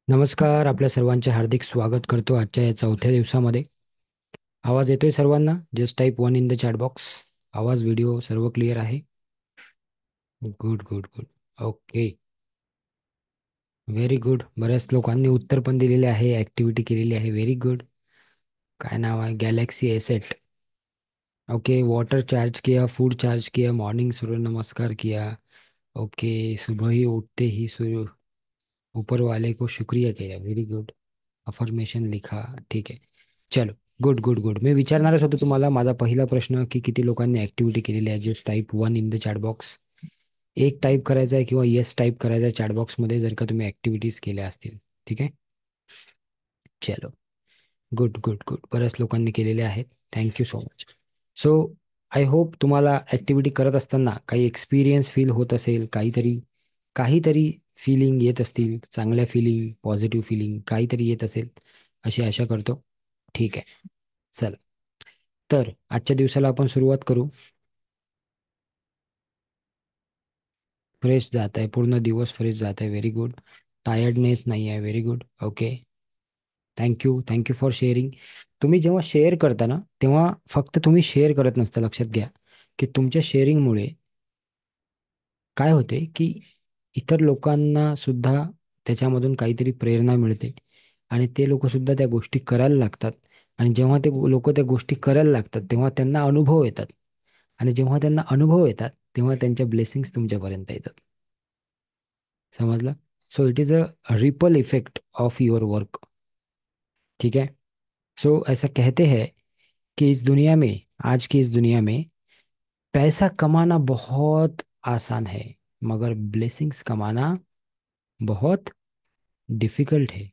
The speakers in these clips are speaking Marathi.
नमस्कार. आपल्या सर्वांचे हार्दिक स्वागत करतो आजच्या या चौथ्या दिवसामध्ये. आवाज येतोय सर्वांना? Just type one in the chat box. आवाज, व्हिडिओ सर्व क्लिअर आहे? Good good good. Okay. Very good. बऱ्याच लोकांनी उत्तर पण दिलेले आहे, ॲक्टिव्हिटी केलेली आहे. Very good. काय नाव आहे? Galaxy asset. Okay. Water charge किया, फूड चार्ज किया, morning Surya Namaskar KIA. Okay. सुबह ही उठते ही सूर्य ऊपर वाले को शुक्रिया किया. Very good. अफर्मेशन लिखा. ठीक आहे. चलो. Good good good. मी विचारणारच होतो तुम्हाला माझा पहिला प्रश्न की किती लोकांनी ऍक्टिव्हिटी केलेली आहे. Just type one in the chat box. एक टाईप करायचा आहे किंवा येस टाईप करायचा आहे चॅट बॉक्समध्ये जर का तुम्ही ऍक्टिव्हिटीज केल्या असतील. ठीक आहे. चलो. Good good good. बऱ्याच लोकांनी केलेले आहेत. Thank you so much. So I hope तुम्हाला ऍक्टिव्हिटी करत असताना काही एक्सपिरियन्स फील होत असेल, काहीतरी काहीतरी फिलिंग येत असतील, चांगल्या फिलिंग, पॉझिटिव्ह फिलिंग काहीतरी येत असेल अशी आशा करतो. ठीक आहे. चला. तर आजच्या दिवसाला आपण सुरुवात करू. फ्रेश जात आहे, पूर्ण दिवस फ्रेश जात आहे. Very good. टायर्डनेस नाही आहे. Very good. Okay. Thank you. Thank you for sharing. तुम्ही जेव्हा शेअर करता ना, तेव्हा फक्त तुम्ही शेअर करत नसता. लक्षात घ्या की तुमच्या शेअरिंगमुळे काय होते की इतर लोकांना सुद्धा त्याच्यामधून काहीतरी प्रेरणा मिळते आणि ते लोक सुद्धा त्या गोष्टी करायला लागतात. आणि जेव्हा ते लोक त्या गोष्टी करायला लागतात तेव्हा त्यांना अनुभव येतात. आणि जेव्हा त्यांना अनुभव येतात तेव्हा त्यांच्या ब्लेसिंग्स तुमच्यापर्यंत येतात. समजलं? So it is a ripple effect of your work. ठीक है. सो ऐसा कहते हैं कि इस दुनिया में, आज की इस दुनिया में पैसा कमाना बहुत आसान है, मगर ब्लेसिंग्स कमाना बहुत डिफिकल्ट है.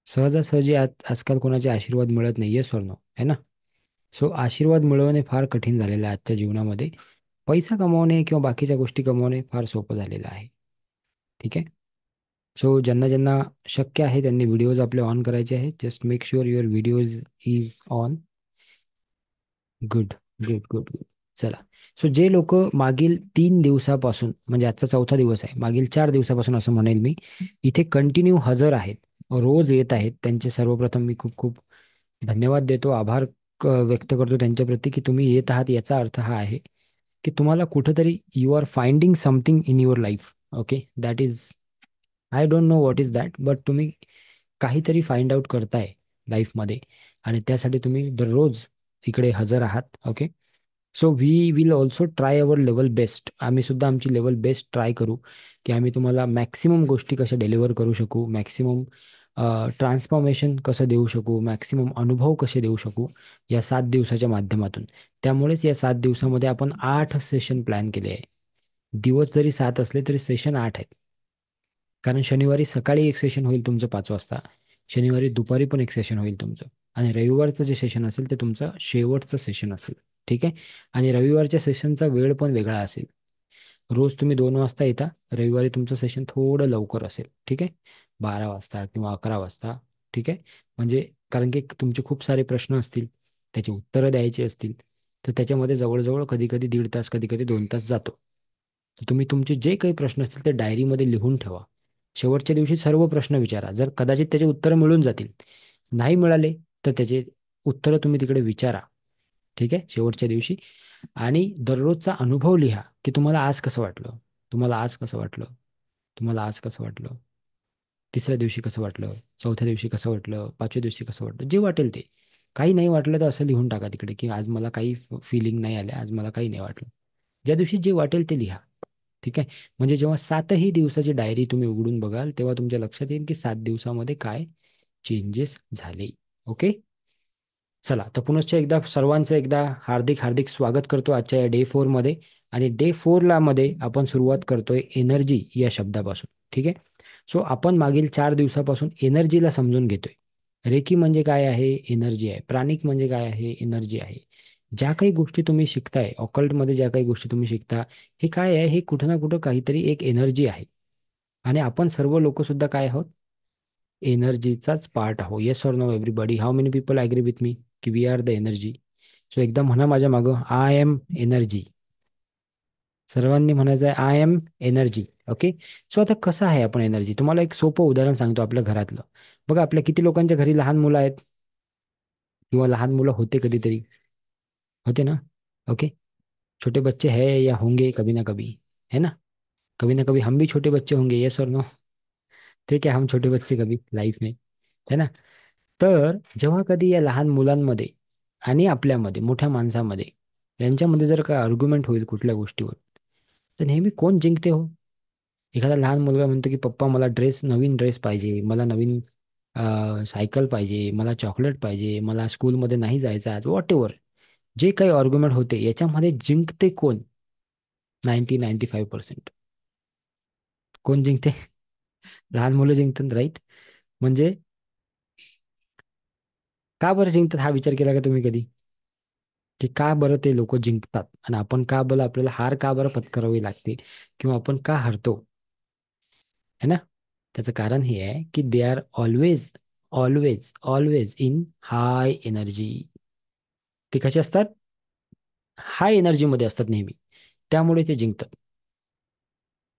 सहजासहजी आजकाल कोणाचे आशीर्वाद मिळत नाही. येस और नो? है ना? सो आशीर्वाद मिळवणे फार कठीण झालेलं आहे आजच्या जीवनामध्ये. पैसा कमवणे किंवा बाकीच्या गोष्टी कमवणे फार सोपं झालेलं आहे. ठीक आहे. सो ज्यांना ज्यांना शक्य आहे त्यांनी व्हिडिओज आपले ऑन करायचे आहेत. Just make sure your videos is on. Good good good good. चला. सो जे लोक मागील 3 दिवसापासून, म्हणजे आजचा चौथा दिवस आहे, मागील 4 दिवसापासून असं म्हणेल मी, इथे कंटिन्यू हजर आहेत, रोज येत आहेत, त्यांचे सर्वप्रथम मी खूप खूप धन्यवाद देतो, आभार व्यक्त करतो त्यांच्याप्रती की तुम्ही येत आहात. याचा अर्थ हा आहे की तुम्हाला कुठंतरी you are finding something in your life. Okay. That is, I don't know what is that, but तुम्ही काहीतरी फाइंड आउट करताय लाईफमध्ये आणि त्यासाठी तुम्ही दररोज इकडे हजर आहात. Okay. So we will also try our level best. आम्ही सुद्धा आमची लेवल बेस्ट ट्राय करू की आम्ही तुम्हाला मॅक्सिमम गोष्टी कशा डिलिव्हर करू शकू, मॅक्सिमम ट्रान्सफॉर्मेशन कसं देऊ शकू, मॅक्सिमम अनुभव कसे देऊ शकू या 7 दिवसाच्या माध्यमातून. त्यामुळेच या 7 दिवसामध्ये आपण 8 सेशन प्लॅन केले आहे. दिवस जरी 7 असले तरी सेशन 8 आहेत. कारण शनिवारी सकाळी एक सेशन होईल तुमचं 5 वाजता, शनिवारी दुपारी पण एक सेशन होईल तुमचं, आणि रविवारचं जे सेशन असेल ते तुमचं शेवटचं सेशन असेल. ठीक आहे. आणि रविवारच्या सेशनचा वेळ पण वेगळा असेल. रोज तुम्ही 2 वाजता येता, रविवारी तुमचं सेशन थोडं लवकर असेल. ठीक आहे. 12 वाजता किंवा 11 वाजता. ठीक आहे. म्हणजे कारण की तुमचे खूप सारे प्रश्न असतील, त्याची उत्तरं द्यायची असतील, तर त्याच्यामध्ये जवळजवळ कधी कधी 1.5 तास, कधी कधी 2 तास जातो. तर तुम्ही तुमचे जे काही प्रश्न असतील ते डायरीमध्ये लिहून ठेवा. शेवटच्या दिवशी सर्व प्रश्न विचारा. जर कदाचित त्याचे उत्तरं मिळून जातील, नाही मिळाले तर त्याचे उत्तरं तुम्ही तिकडे विचारा. ठीक आहे, शेवटच्या दिवशी. आणि दररोजचा अनुभव लिहा की तुम्हाला आज कसं वाटलं, तुम्हाला आज कसं वाटलं, तुम्हाला आज कसं वाटलं, तिसऱ्या दिवशी कसं वाटलं, चौथ्या दिवशी कसं वाटलं, पाचव्या दिवशी कसं वाटलं, जे वाटेल ते. काही नाही वाटलं तर असं लिहून टाका तिकडे की आज मला काही फिलिंग नाही आले, आज मला काही नाही वाटलं. ज्या दिवशी जे वाटेल ते लिहा. ठीक आहे. म्हणजे जेव्हा 7ही दिवसाची डायरी तुम्ही उघडून बघाल तेव्हा तुमच्या लक्षात येईल की 7 दिवसामध्ये काय चेंजेस झाले. ओके. चला, तर पुनश्च एकदा सर्वांचं एकदा हार्दिक हार्दिक स्वागत करतो आजच्या या डे 4 मध्ये. आणि डे 4ला मध्ये आपण सुरुवात करतोय एनर्जी या शब्दापासून. ठीक आहे. सो आपण मागील 4 दिवसापासून एनर्जीला समजून घेतोय. रेकी म्हणजे काय आहे? एनर्जी आहे. प्राणिक म्हणजे काय आहे? एनर्जी आहे. ज्या काही गोष्टी तुम्ही शिकताय, ऑकल्टमध्ये ज्या काही गोष्टी तुम्ही शिकता, हे काय आहे? हे कुठं ना कुठं काहीतरी एक एनर्जी आहे. आणि आपण सर्व लोक सुद्धा काय आहोत? एनर्जीचाच पार्ट आहो. Yes or no everybody? How many people agree with me की we are the energy? So एकदा म्हणा माझ्या मागं, आय एम एनर्जी. सर्वांनी म्हणायचं आहे, I am energy. Okay. So आता कसं आहे आपण एनर्जी, तुम्हाला एक सोपं उदाहरण सांगतो आपल्या घरातलं. बघा आपल्या किती लोकांच्या घरी लहान मुलं आहेत, किंवा लहान मुलं होते कधीतरी, होते ना. ओके. छोटे बच्चे हैं या होंगे कभी ना कभी, है ना. कभी ना कभी हम भी छोटे बच्चे होंगे, यस और नो. ठीक आहे, हम छोटे बच्चे कभी लाईफ में, है ना. तर जेव्हा कधी या लहान मुलांमध्ये आणि आपल्यामध्ये मोठ्या माणसामध्ये यांच्यामध्ये जर काय आर्ग्युमेंट होईल कुठल्या गोष्टीवर, तर नेहमी कोण जिंकते हो? एखादा लहान मुलगा म्हणतो की पप्पा मला नवीन ड्रेस पाहिजे, मला नवीन सायकल पाहिजे, मला चॉकलेट पाहिजे, मला स्कूलमध्ये नाही जायचं आज, वॉट एव्हर. जे काही आर्ग्युमेंट होते याच्यामध्ये जिंकते कोण? 90-95% कोण जिंकते? लहान मुलं जिंकतात, राईट. म्हणजे का बरं जिंकतात हा विचार केला का तुम्ही कधी? की का बरं ते लोक जिंकतात आणि आपण का बरं, आपल्याला हार का बरं पत्करावी लागते, किंवा आपण का हरतो, है ना. त्याचं कारण हे आहे की they are always, always always in high energy. ते कसे असतात? हाय एनर्जीमध्ये असतात नेहमी, त्यामुळे ते जिंकतात.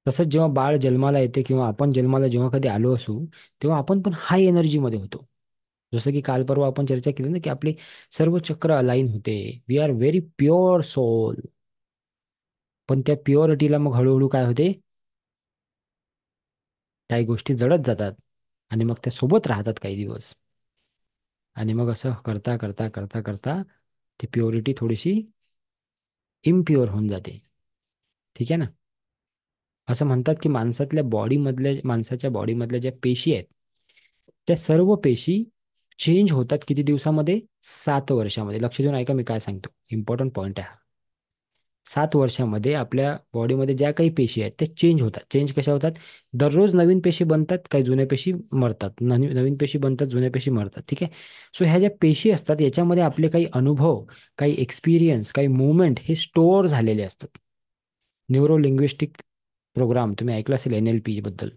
तसंच जेव्हा बाळ जन्माला येते किंवा आपण जन्माला जेव्हा कधी आलो असू, तेव्हा आपण पण हाय एनर्जीमध्ये होतो. जसं की काल परवा आपण चर्चा केली ना की आपले सर्व चक्र अलाईन होते. We are very pure soul. पण त्या प्युअरिटीला मग हळूहळू काय होते, काही गोष्टी जडत जातात आणि मग त्या सोबत राहतात काही दिवस. आणि मग असं करता करता करता करता ती प्युरिटी थोडीशी इम्प्युअर होऊन जाते. ठीक आहे ना. असं म्हणतात की माणसाच्या बॉडीमधल्या ज्या पेशी आहेत, त्या सर्व पेशी चेंज होतात किती दिवसामध्ये? 7 वर्षामध्ये. लक्ष देऊन ऐका मी काय सांगतो, इम्पॉर्टंट पॉईंट आहे हा. 7 वर्षामध्ये आपल्या बॉडीमध्ये ज्या काही पेशी आहेत त्या चेंज होतात. चेंज कशा होतात? दररोज नवीन पेशी बनतात, काही जुन्या पेशी मरतात, नवीन पेशी बनतात, जुन्या पेशी मरतात. ठीक आहे. सो ह्या ज्या पेशी असतात याच्यामध्ये आपले काही अनुभव, काही एक्सपिरियन्स, काही मुवमेंट हे स्टोअर झालेले असतात. न्यूरो लिंग्विस्टिक प्रोग्राम तुम्ही ऐकलं असेल, NLP बद्दल.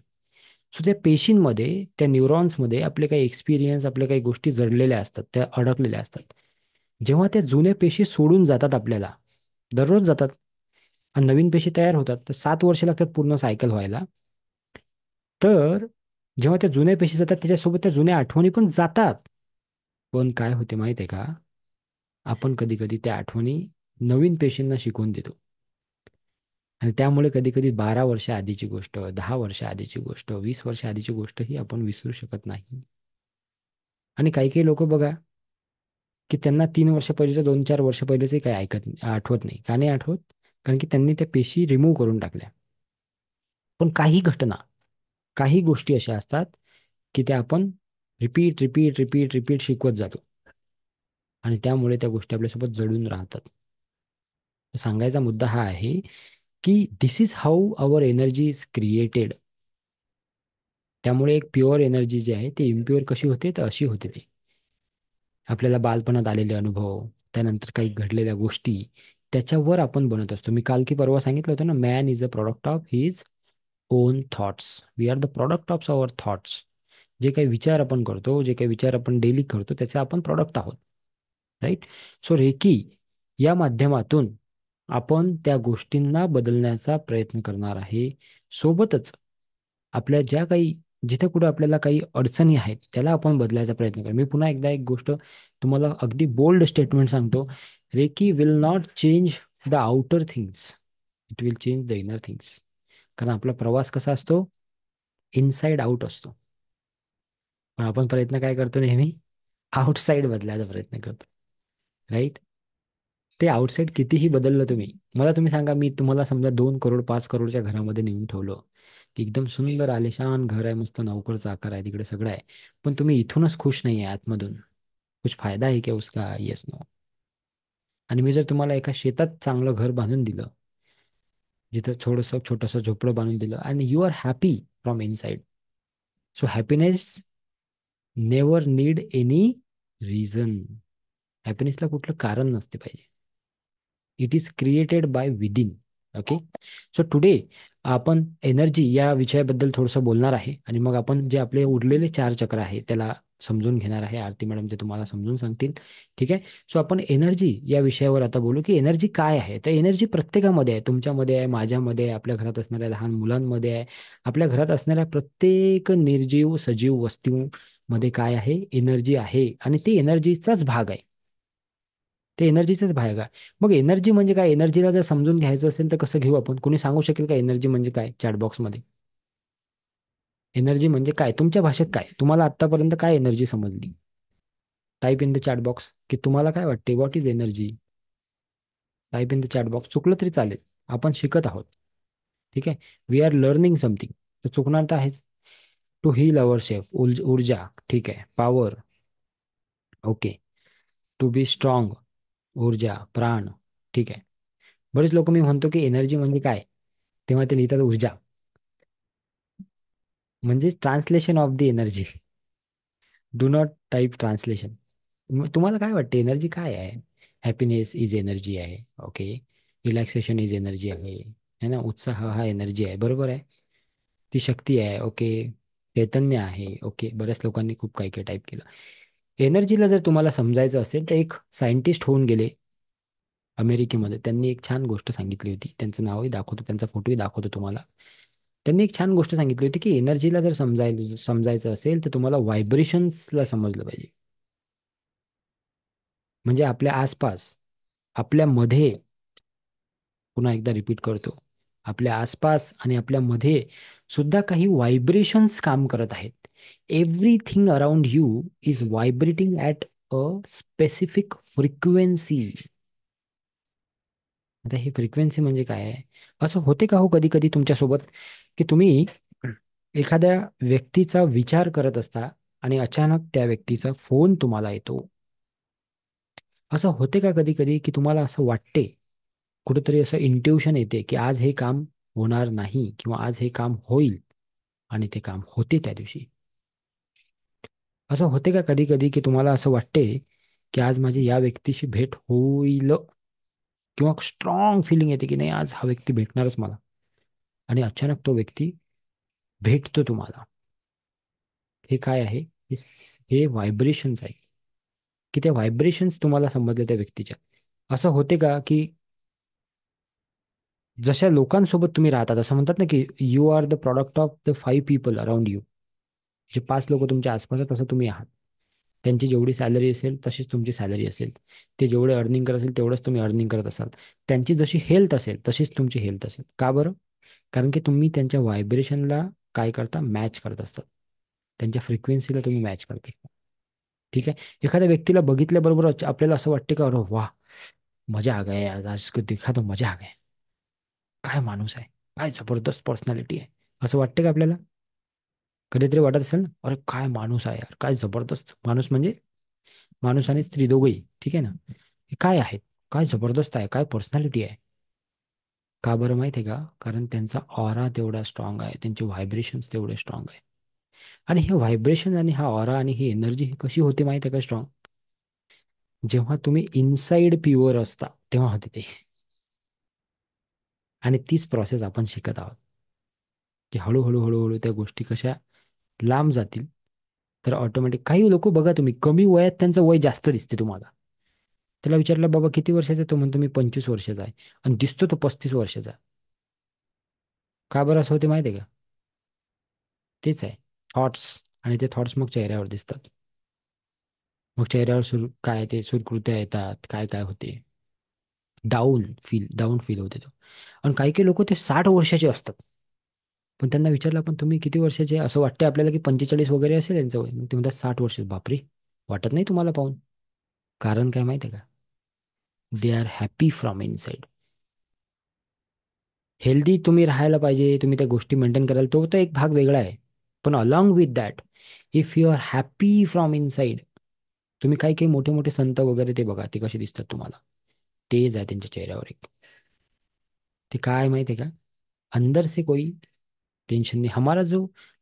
सो त्या पेशींमध्ये, त्या न्यूरॉन्समध्ये आपले काही एक्सपिरियन्स, आपल्या काही गोष्टी जडलेल्या असतात, त्या अडकलेल्या असतात. जेव्हा त्या जुन्या पेशी सोडून जातात आपल्याला, दररोज जातात आणि नवीन पेशी तयार होतात, तर 7 वर्ष लागतात पूर्ण सायकल व्हायला. तर जेव्हा त्या जुन्या पेशी जातात त्याच्यासोबत त्या जुन्या आठवणी पण जातात. पण काय होते माहित आहे का? आपण कधी कधी त्या आठवणी नवीन पेशींना शिकवून देतो. आणि त्यामुळे कधी कधी 12 वर्ष आधीची गोष्ट, 10 वर्ष आधीची गोष्ट, 20 वर्ष आधीची गोष्ट ही आपण विसरू शकत नाही. आणि काही काही लोक बघा की त्यांना 3 वर्ष पहिलेचं, 2-4 वर्ष पहिलेच काही आठवत नाही. का नाही आठवत? कारण की त्यांनी त्या पेशी रिमूव्ह करून टाकल्या. पण काही घटना, काही गोष्टी अशा असतात की त्या आपण रिपीट रिपीट रिपीट रिपीट शिकवत जातो आणि त्यामुळे त्या गोष्टी आपल्यासोबत जडून राहतात. सांगायचा मुद्दा हा आहे की this is how our energy is created. त्यामुळे एक प्युअर एनर्जी जी आहे ती इम्प्युअर कशी होते, तर अशी होते ती. आपल्याला बालपणात आलेले अनुभव, त्यानंतर काही घडलेल्या गोष्टी, त्याच्यावर आपण बनत असतो. मी काल की परवा सांगितलं होतं ना, man is a product of his own thoughts. We are the product of our thoughts. जे काही विचार आपण करतो, जे काही विचार आपण डेली करतो, त्याचे आपण प्रॉडक्ट आहोत. राईट. सो रेकी या माध्यमातून आपण त्या गोष्टींना बदलण्याचा प्रयत्न करणार आहे. सोबतच आपल्या ज्या काही, जिथे कुठे आपल्याला काही अडचणी आहेत त्याला आपण बदलायचा प्रयत्न करू. मी पुन्हा एकदा एक गोष्ट तुम्हाला अगदी बोल्ड स्टेटमेंट सांगतो. Reiki will not change the outer things, it will change the inner things. कारण आपला प्रवास कसा असतो? इनसाइड आउट असतो. पण आपण प्रयत्न काय करतो नेहमी? आउटसाईड बदलायचा प्रयत्न करतो. राईट. ते आउटसाईड कितीही बदललं तुम्ही, मला तुम्ही सांगा, मी तुम्हाला समजा 2 करोड 5 करोडच्या घरामध्ये नेऊन ठेवलं, की एकदम सुंदर आलिशान घर आहे, मस्त नौकरचा आकार आहे, तिकडे सगळं आहे, पण तुम्ही इथूनच खुश नाही आहे आतमधून, कुछ फायदा आहे क्या उसका? Yes no. आणि मी जर तुम्हाला एका शेतात चांगलं घर बांधून दिलं, जिथं थोडंसं छोटंसं झोपडं बांधून दिलं, आणि you are happy from inside. So happiness never need any reason. हॅपीनेसला कुठलं कारण नसते पाहिजे. It is created by within. Okay. So today आपण एनर्जी या विषयाबद्दल थोडंसं बोलणार आहे आणि मग आपण जे आपले उरलेले 4 चक्र आहे त्याला समजून घेणार आहे. आरती मॅडम ते तुम्हाला समजून सांगतील. ठीक आहे. सो आपण एनर्जी या विषयावर आता बोलू की एनर्जी काय आहे. तर एनर्जी प्रत्येकामध्ये आहे, तुमच्यामध्ये आहे, माझ्यामध्ये आहे, आपल्या घरात असणाऱ्या लहान मुलांमध्ये आहे, आपल्या घरात असणाऱ्या प्रत्येक निर्जीव सजीव वस्तूमध्ये काय आहे, एनर्जी आहे. आणि ती एनर्जीचाच भाग आहे. ते एनर्जीचाच भाग आहे. मग एनर्जी म्हणजे काय, एनर्जीला जर समजून घ्यायचं असेल तर कसं घेऊ आपण? कोणी सांगू शकेल का एनर्जी म्हणजे काय चॅट बॉक्समध्ये? एनर्जी म्हणजे काय तुमच्या भाषेत, काय तुम्हाला आतापर्यंत काय एनर्जी समजली? Type in the chat box की तुम्हाला काय वाटते, what is energy? Type in the chat box, चुकलं तरी चालेल, आपण शिकत आहोत. ठीक आहे. We are learning something. तर चुकणार तर आहेच. टू हील अवर सेल्फ, ऊर्जा. ठीक आहे. Power. Okay. To be strong, ऊर्जा, प्राण. ठीक आहे. बरेच लोक मी म्हणतो की एनर्जी म्हणजे काय, तेव्हा ते लिहितात ऊर्जा. म्हणजे translation of the energy. Do not type translation. तुम्हाला काय वाटते एनर्जी काय आहे? हॅपीनेस इज एनर्जी आहे. ओके. रिलॅक्सेशन इज एनर्जी आहे. है ना. उत्साह हा एनर्जी आहे. बरोबर आहे. ती शक्ती आहे. ओके. चैतन्य आहे. ओके. बऱ्याच लोकांनी खूप काही काही टाईप केलं. एनर्जीला जर तुम्हाला समजायचं असेल तर एक सायंटिस्ट होऊन गेले अमेरिकेमध्ये, त्यांनी एक छान गोष्ट सांगितली होती. त्यांचं नावही दाखवतो, त्यांचा फोटोही दाखवतो तुम्हाला. त्यांनी एक छान गोष्ट सांगितली होती की एनर्जीला जर समजायचं असेल तर तुम्हाला व्हायब्रेशन्सला समजलं पाहिजे. म्हणजे आपल्या आसपास, आपल्यामध्ये, पुन्हा एकदा रिपीट करतो, आपल्या आसपास आणि आपल्यामध्ये सुद्धा काही व्हायब्रेशन्स काम करत आहेत. Everything around you is vibrating at a specific frequency. आता ही फ्रिक्वेन्सी म्हणजे काय आहे? असं होते का हो कधी कधी तुमच्यासोबत की तुम्ही एखाद्या व्यक्तीचा विचार करत असता आणि अचानक त्या व्यक्तीचा फोन तुम्हाला येतो? असं होते का कधी कधी की तुम्हाला असं वाटते, कुठेतरी असं इंट्युशन येते की आज हे काम होणार नाही किंवा आज हे काम होईल, आणि ते काम होते त्या दिवशी? असं होते का कधी कधी की तुम्हाला असं वाटते की आज माझी या व्यक्तीशी भेट होईल, किंवा स्ट्रॉंग फिलिंग येते की नाही आज हा व्यक्ती भेटणारच मला, आणि अचानक तो व्यक्ती भेटतो तुम्हाला? हे काय आहे? हे व्हायब्रेशन्स आहे. की ते व्हायब्रेशन्स तुम्हाला समजले त्या व्यक्तीच्या. असं होते का की जशा लोकांसोबत तुम्ही राहतात, असं म्हणतात ना की you are the product of the 5 people around you. जे 5 लोक तुमच्या आसपास आहेत तसं तुम्ही आहात. त्यांची जेवढी सॅलरी असेल तशीच तुमची सॅलरी असेल. ते जेवढे अर्निंग करत असेल तेवढंच तुम्ही अर्निंग करत असाल. त्यांची जशी हेल्थ असेल तशीच तुमची हेल्थ असेल. का बरं? कारण की तुम्ही त्यांच्या व्हायब्रेशनला काय करता, मॅच करत असतात. त्यांच्या फ्रिक्वेन्सीला तुम्ही मॅच करता. ठीक आहे. एखाद्या व्यक्तीला बघितल्याबरोबर आपल्याला असं वाटते का, अरे वा, मजा आ गया, आज इसको देखा तो मजा आ गया. काय माणूस आहे, काय जबरदस्त पर्सनॅलिटी आहे, असं वाटतं का आपल्याला? कधीतरी वाटत असेल ना, अरे काय माणूस आहे यार, काय जबरदस्त माणूस. म्हणजे माणूस आणि स्त्री दोघंही. ठीक आहे ना. हे काय आहे, काय जबरदस्त आहे, काय पर्सनॅलिटी आहे. का बरं माहिती आहे का? कारण त्यांचा ऑरा तेवढा स्ट्रॉंग आहे, त्यांचे व्हायब्रेशन्स तेवढे स्ट्रॉंग आहे. आणि हे व्हायब्रेशन आणि हा ऑरा आणि ही एनर्जी कशी होते माहिती आहे का स्ट्रॉंग? जेव्हा तुम्ही इनसाइड प्युअर असता तेव्हा होते ते. आणि तीच प्रोसेस आपण शिकत आहोत की हळूहळू हळूहळू त्या गोष्टी कशा लांब जातील. तर ऑटोमॅटिक काही लोक बघा तुम्ही, कमी वयात त्यांचं वय जास्त दिसते तुम्हाला. त्याला विचारलं बाबा किती वर्षाचा आहे? तो म्हणतो मी 25 वर्षाचा आहे. आणि दिसतो तो 35 वर्षाचा. का बरं असं होते माहिती आहे का? तेच आहे, थॉट्स. आणि ते थॉट्स मग चेहऱ्यावर दिसतात. मग चेहऱ्यावर काय ते सुरकुत्या येतात, काय काय होते, डाऊन फील होते तो. आणि काही काही लोक ते 60 वर्षाचे असतात. पण त्यांना विचारलं आपण तुम्ही किती वर्षाचे आहे? असं वाटतं आपल्याला की 45 वगैरे असेल त्यांचं वय. मग ते म्हणतात 60 वर्ष. बापरे, वाटत नाही तुम्हाला पाहून? कारण काय माहिती आहे का? They are happy from inside. Healthy तुम्ही राहायला पाहिजे, तुम्ही त्या गोष्टी मेंटेन करायला, तो तर एक भाग वेगळा आहे. पण along with that, if you are happy from inside, तुम्ही काही काही मोठे मोठे संत वगैरे ते बघा, ते कसे दिसतात तुम्हाला. तेज आहे त्यांच्या चेहऱ्यावर एक. ते काय माहिती आहे का? अंदर से कोई टेंशन नहीं.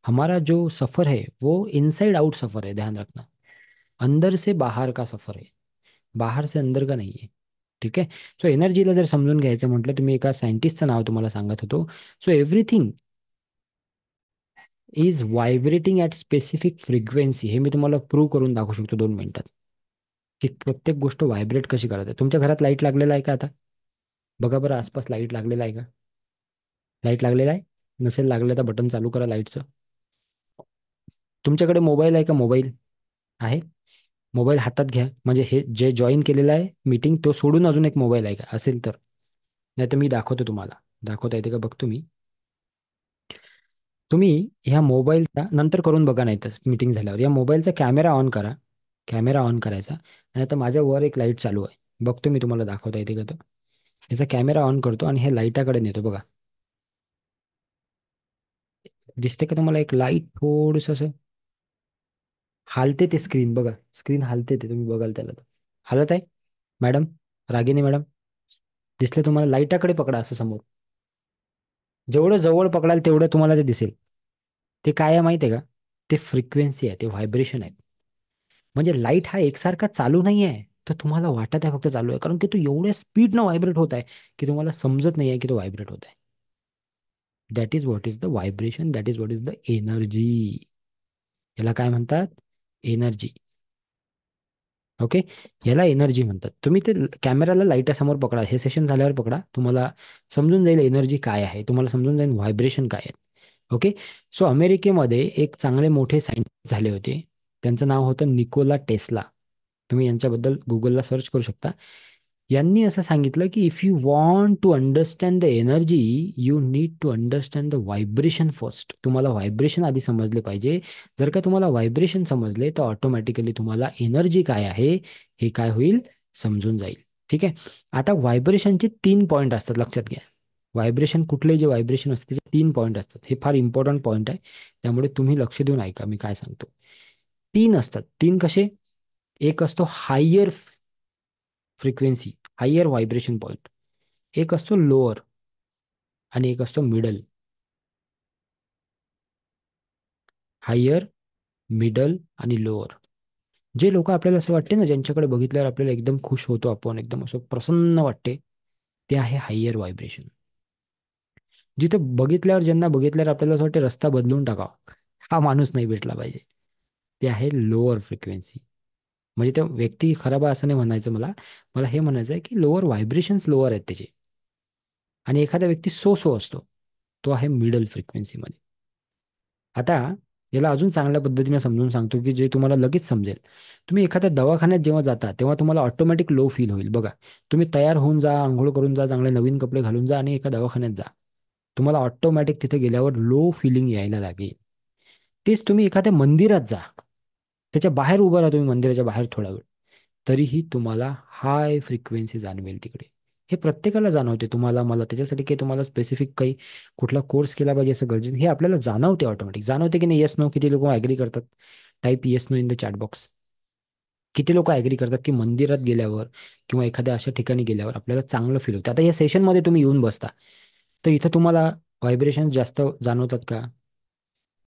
हमारा जो सफर है वो इनसाइड आउट सफर है, ध्यान रखना. अंदर से बाहर का सफर है, बाहर से अंदर का नाही आहे. ठीक आहे. सो एनर्जीला जर समजून घ्यायचं म्हटलं तर मी एका सायंटिस्टचं नाव तुम्हाला सांगत होतो. So everything is vibrating at specific frequency. हे मी तुम्हाला प्रूव्ह करून दाखवू शकतो 2 मिनिटात, की प्रत्येक गोष्ट व्हायब्रेट कशी करते. तुमच्या घरात लाईट लागलेला आहे का आता? बघा बरं आसपास लाईट लागलेला आहे का? लाईट लागलेला आहे? नसेल लागलं तर बटन चालू करा लाईटचं. तुमच्याकडे मोबाईल आहे का? मोबाईल आहे? मोबाईल हातात घ्या, म्हणजे हे जे जॉईन केलेलं आहे मीटिंग तो सोडून अजून एक मोबाईल आहे का? असेल तर. नाही तर मी दाखवतो तुम्हाला. दाखवता येते का बघतो मी. तुम्ही ह्या मोबाईलचा नंतर करून बघा, नाही तर मीटिंग झाल्यावर या मोबाईलचा कॅमेरा ऑन करा. कॅमेरा ऑन करायचा आणि आता माझ्या वर एक लाईट चालू आहे, बघतो मी तुम्हाला दाखवता येते का तो. याचा कॅमेरा ऑन करतो आणि हे लाईटाकडे नेतो बघा. दिसते का तुम्हाला एक लाईट थोडस असं हालते ते स्क्रीन बघा. स्क्रीन हालते ते, तुम्ही बघाल त्याला तर. हालत आहे मॅडम, रागिनी मॅडम? दिसले तुम्हाला? लाईटाकडे पकडा असं समोर. जेवढं जवळ पकडाल तेवढं तुम्हाला ते दिसेल. ते काय आहे माहिती आहे का? ते फ्रिक्वेन्सी आहे, ते व्हायब्रेशन आहे. म्हणजे लाईट हा एकसारखा चालू नाही आहे. तर तुम्हाला वाटत आहे फक्त चालू आहे, कारण की तो एवढ्या स्पीडनं व्हायब्रेट होत आहे की तुम्हाला समजत नाही आहे की तो व्हायब्रेट होत आहे. That is what is the vibration, that is what is the energy. याला काय म्हणतात? एनर्जी. ओके. याला एनर्जी म्हणतात. तुम्ही ते कॅमेराला लाईटासमोर पकडा, हे सेशन झाल्यावर पकडा, तुम्हाला समजून जाईल एनर्जी काय आहे, तुम्हाला समजून जाईल व्हायब्रेशन काय आहे. ओके. सो अमेरिकेमध्ये एक चांगले मोठे सायंटिस्ट झाले होते. त्यांचं नाव होतं निकोला टेस्ला. तुम्ही यांच्याबद्दल गुगलला सर्च करू शकता. यांनी असं सांगितलं की if you want to understand the energy, you need to understand the vibration first. तुम्हाला व्हायब्रेशन आधी समजले पाहिजे. जर का तुम्हाला व्हायब्रेशन समजले तर ऑटोमॅटिकली तुम्हाला एनर्जी काय आहे हे काय होईल, समजून जाईल. ठीक आहे. आता व्हायब्रेशनचे 3 पॉईंट असतात, लक्षात घ्या. व्हायब्रेशन कुठले जे व्हायब्रेशन असते त्याचे 3 पॉईंट असतात. हे फार इम्पॉर्टंट पॉईंट आहे, त्यामुळे तुम्ही लक्ष देऊन ऐका मी काय सांगतो. 3 असतात. 3 कसे? एक असतो higher frequency, higher vibration point. एक असतो लोअर आणि एक असतो मिडल. हायर, मिडल आणि लोअर. जे लोक आपल्याला असं वाटते ना, ज्यांच्याकडे बघितल्यावर आपल्याला एकदम खुश होतो, आपण एकदम असं प्रसन्न वाटते, ते आहे हायर व्हायब्रेशन. जिथं बघितल्यावर, ज्यांना बघितल्यावर आपल्याला असं वाटते रस्ता बदलून टाकावा, हा माणूस नाही भेटला पाहिजे, ते आहे लोअर फ्रिक्वेन्सी. म्हणजे त्या व्यक्ती खराब आहे असं नाही म्हणायचं मला. मला हे म्हणायचं आहे की लोअर व्हायब्रेशन्स लोअर आहेत त्याचे. आणि एखादा व्यक्ती सो सो असतो, तो आहे मिडल फ्रिक्वेन्सीमध्ये. आता याला अजून चांगल्या पद्धतीने समजून सांगतो की जे तुम्हाला लगेच समजेल. तुम्ही एखाद्या दवाखान्यात जेव्हा जाता तेव्हा तुम्हाला ऑटोमॅटिक लो फील होईल बघा. तुम्ही तयार होऊन जा, आंघोळ करून जा, चांगले नवीन कपडे घालून जा आणि एका दवाखान्यात जा. तुम्हाला ऑटोमॅटिक तिथे गेल्यावर लो फिलिंग यायला लागेल. तेच तुम्ही एखाद्या मंदिरात जा, त्याच्या बाहेर उभा राहा तुम्ही मंदिराच्या बाहेर थोडा वेळ, तरीही तुम्हाला हाय फ्रिक्वेन्सी जाणवेल तिकडे. हे प्रत्येकाला जाणवते, तुम्हाला मला. त्याच्यासाठी काही तुम्हाला स्पेसिफिक काही कुठला कोर्स केला पाहिजे असं गरजेचं, हे आपल्याला जाणवते, ऑटोमॅटिक जाणवते की नाही. येस नो, किती लोक ॲग्री करतात? Type yes no in the chat box. किती लोक ॲग्री करतात की मंदिरात गेल्यावर किंवा एखाद्या अशा ठिकाणी गेल्यावर आपल्याला चांगलं फील होतं. आता या सेशनमध्ये तुम्ही येऊन बसता, तर इथं तुम्हाला व्हायब्रेशन जास्त जाणवतात का?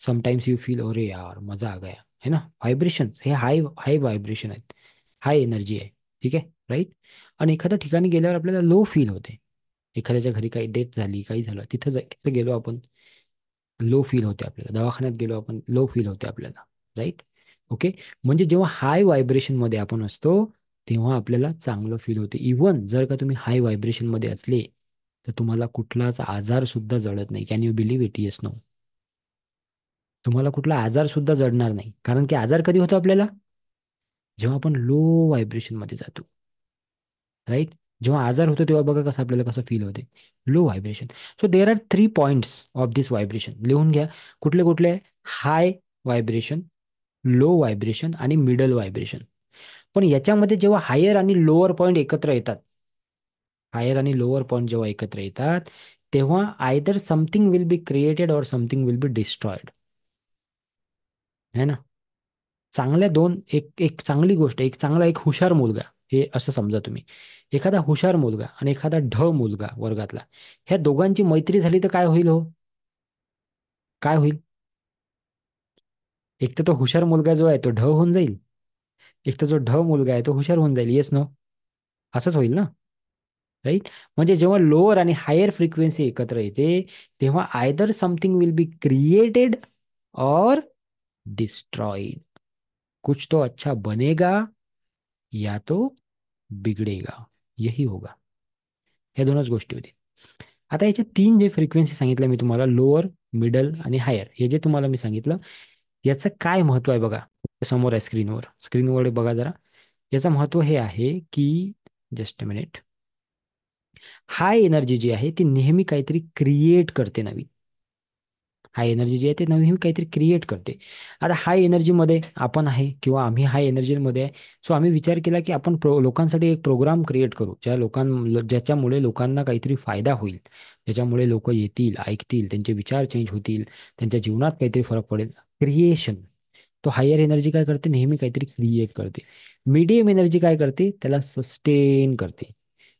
समटाइम्स यू फील अरे यार मजा आ गया, है ना. व्हायब्रेशन हे हाय हाय व्हायब्रेशन आहेत, हाय एनर्जी आहे. ठीक आहे, राईट. आणि एखाद्या ठिकाणी गेल्यावर आपल्याला लो फील होते. एखाद्याच्या घरी काही डेथ झाली, काही झालं, तिथं गेलो आपण, लो फील होते आपल्याला. दवाखान्यात गेलो आपण, लो फील होते आपल्याला, राईट. ओके. म्हणजे जेव्हा हाय व्हायब्रेशनमध्ये आपण असतो तेव्हा आपल्याला चांगलं फील होते. इवन जर का तुम्ही हाय व्हायब्रेशनमध्ये असले तर तुम्हाला कुठलाच आजार सुद्धा जडत नाही. Can you believe it? Yes no. तुम्हाला कुठला आजार सुद्धा जडणार नाही. कारण की आजार कधी होतो आपल्याला? जेव्हा आपण लो व्हायब्रेशनमध्ये जातो, राईट. जेव्हा आजार होतो तेव्हा बघा कसं आपल्याला कसं फील होते, low vibration. So there are 3 points of this vibration. लिहून घ्या. कुठले कुठले? हाय व्हायब्रेशन, लो व्हायब्रेशन आणि मिडल व्हायब्रेशन. पण याच्यामध्ये जेव्हा हायर आणि लोअर पॉईंट एकत्र येतात, हायर आणि लोअर पॉईंट जेव्हा एकत्र येतात, तेव्हा either something will be created और समथिंग विल बी डिस्ट्रॉयड. है ना. चांगल्या दोन, एक एक चांगली गोष्ट, एक चांगला, एक हुशार मुलगा, हे असं समजा तुम्ही. एखादा हुशार मुलगा आणि एखादा मुलगा वर्गातला, ह्या दोघांची मैत्री झाली तर काय होईल हो? काय होईल? एक तर तो हुशार मुलगा जो आहे तो होऊन जाईल, एक तर जो मुलगा आहे तो हुशार होऊन जाईल. Yes no. असंच होईल ना, राईट. म्हणजे जेव्हा लोअर आणि हायर फ्रिक्वेन्सी एकत्र येते तेव्हा either something will be created और डिस्ट्रॉयड. कुछ तो अच्छा बनेगा या तो बिगडेगा, यही होगा. ह्या दोनच गोष्टी होती. आता याच्या तीन जे फ्रिक्वेन्सी सांगितलं मी तुम्हाला, लोअर, मिडल आणि हायर, हे जे तुम्हाला मी सांगितलं, याचं काय महत्व आहे बघा. समोर आहे स्क्रीनवर, स्क्रीनवर बघा जरा. याचं महत्व हे आहे की, just a minute, high energy जी आहे ती नेहमी काहीतरी क्रिएट करते नवीन. हाय एनर्जी जी आहे ते नेहमी काहीतरी क्रिएट करते. आता हाय एनर्जीमध्ये आपण आहे किंवा आम्ही हाय एनर्जीमध्ये आहे. सो आम्ही विचार केला की आपण लोकांसाठी एक प्रोग्राम क्रिएट करू, ज्याच्यामुळे लोकांना काहीतरी फायदा होईल, ज्याच्यामुळे लोक येतील, ऐकतील, त्यांचे विचार चेंज होतील, त्यांच्या जीवनात काहीतरी फरक पडेल. क्रिएशन. तो हायर एनर्जी काय करते, नेहमी काहीतरी क्रिएट करते. मीडियम एनर्जी काय करते, त्याला सस्टेन करते.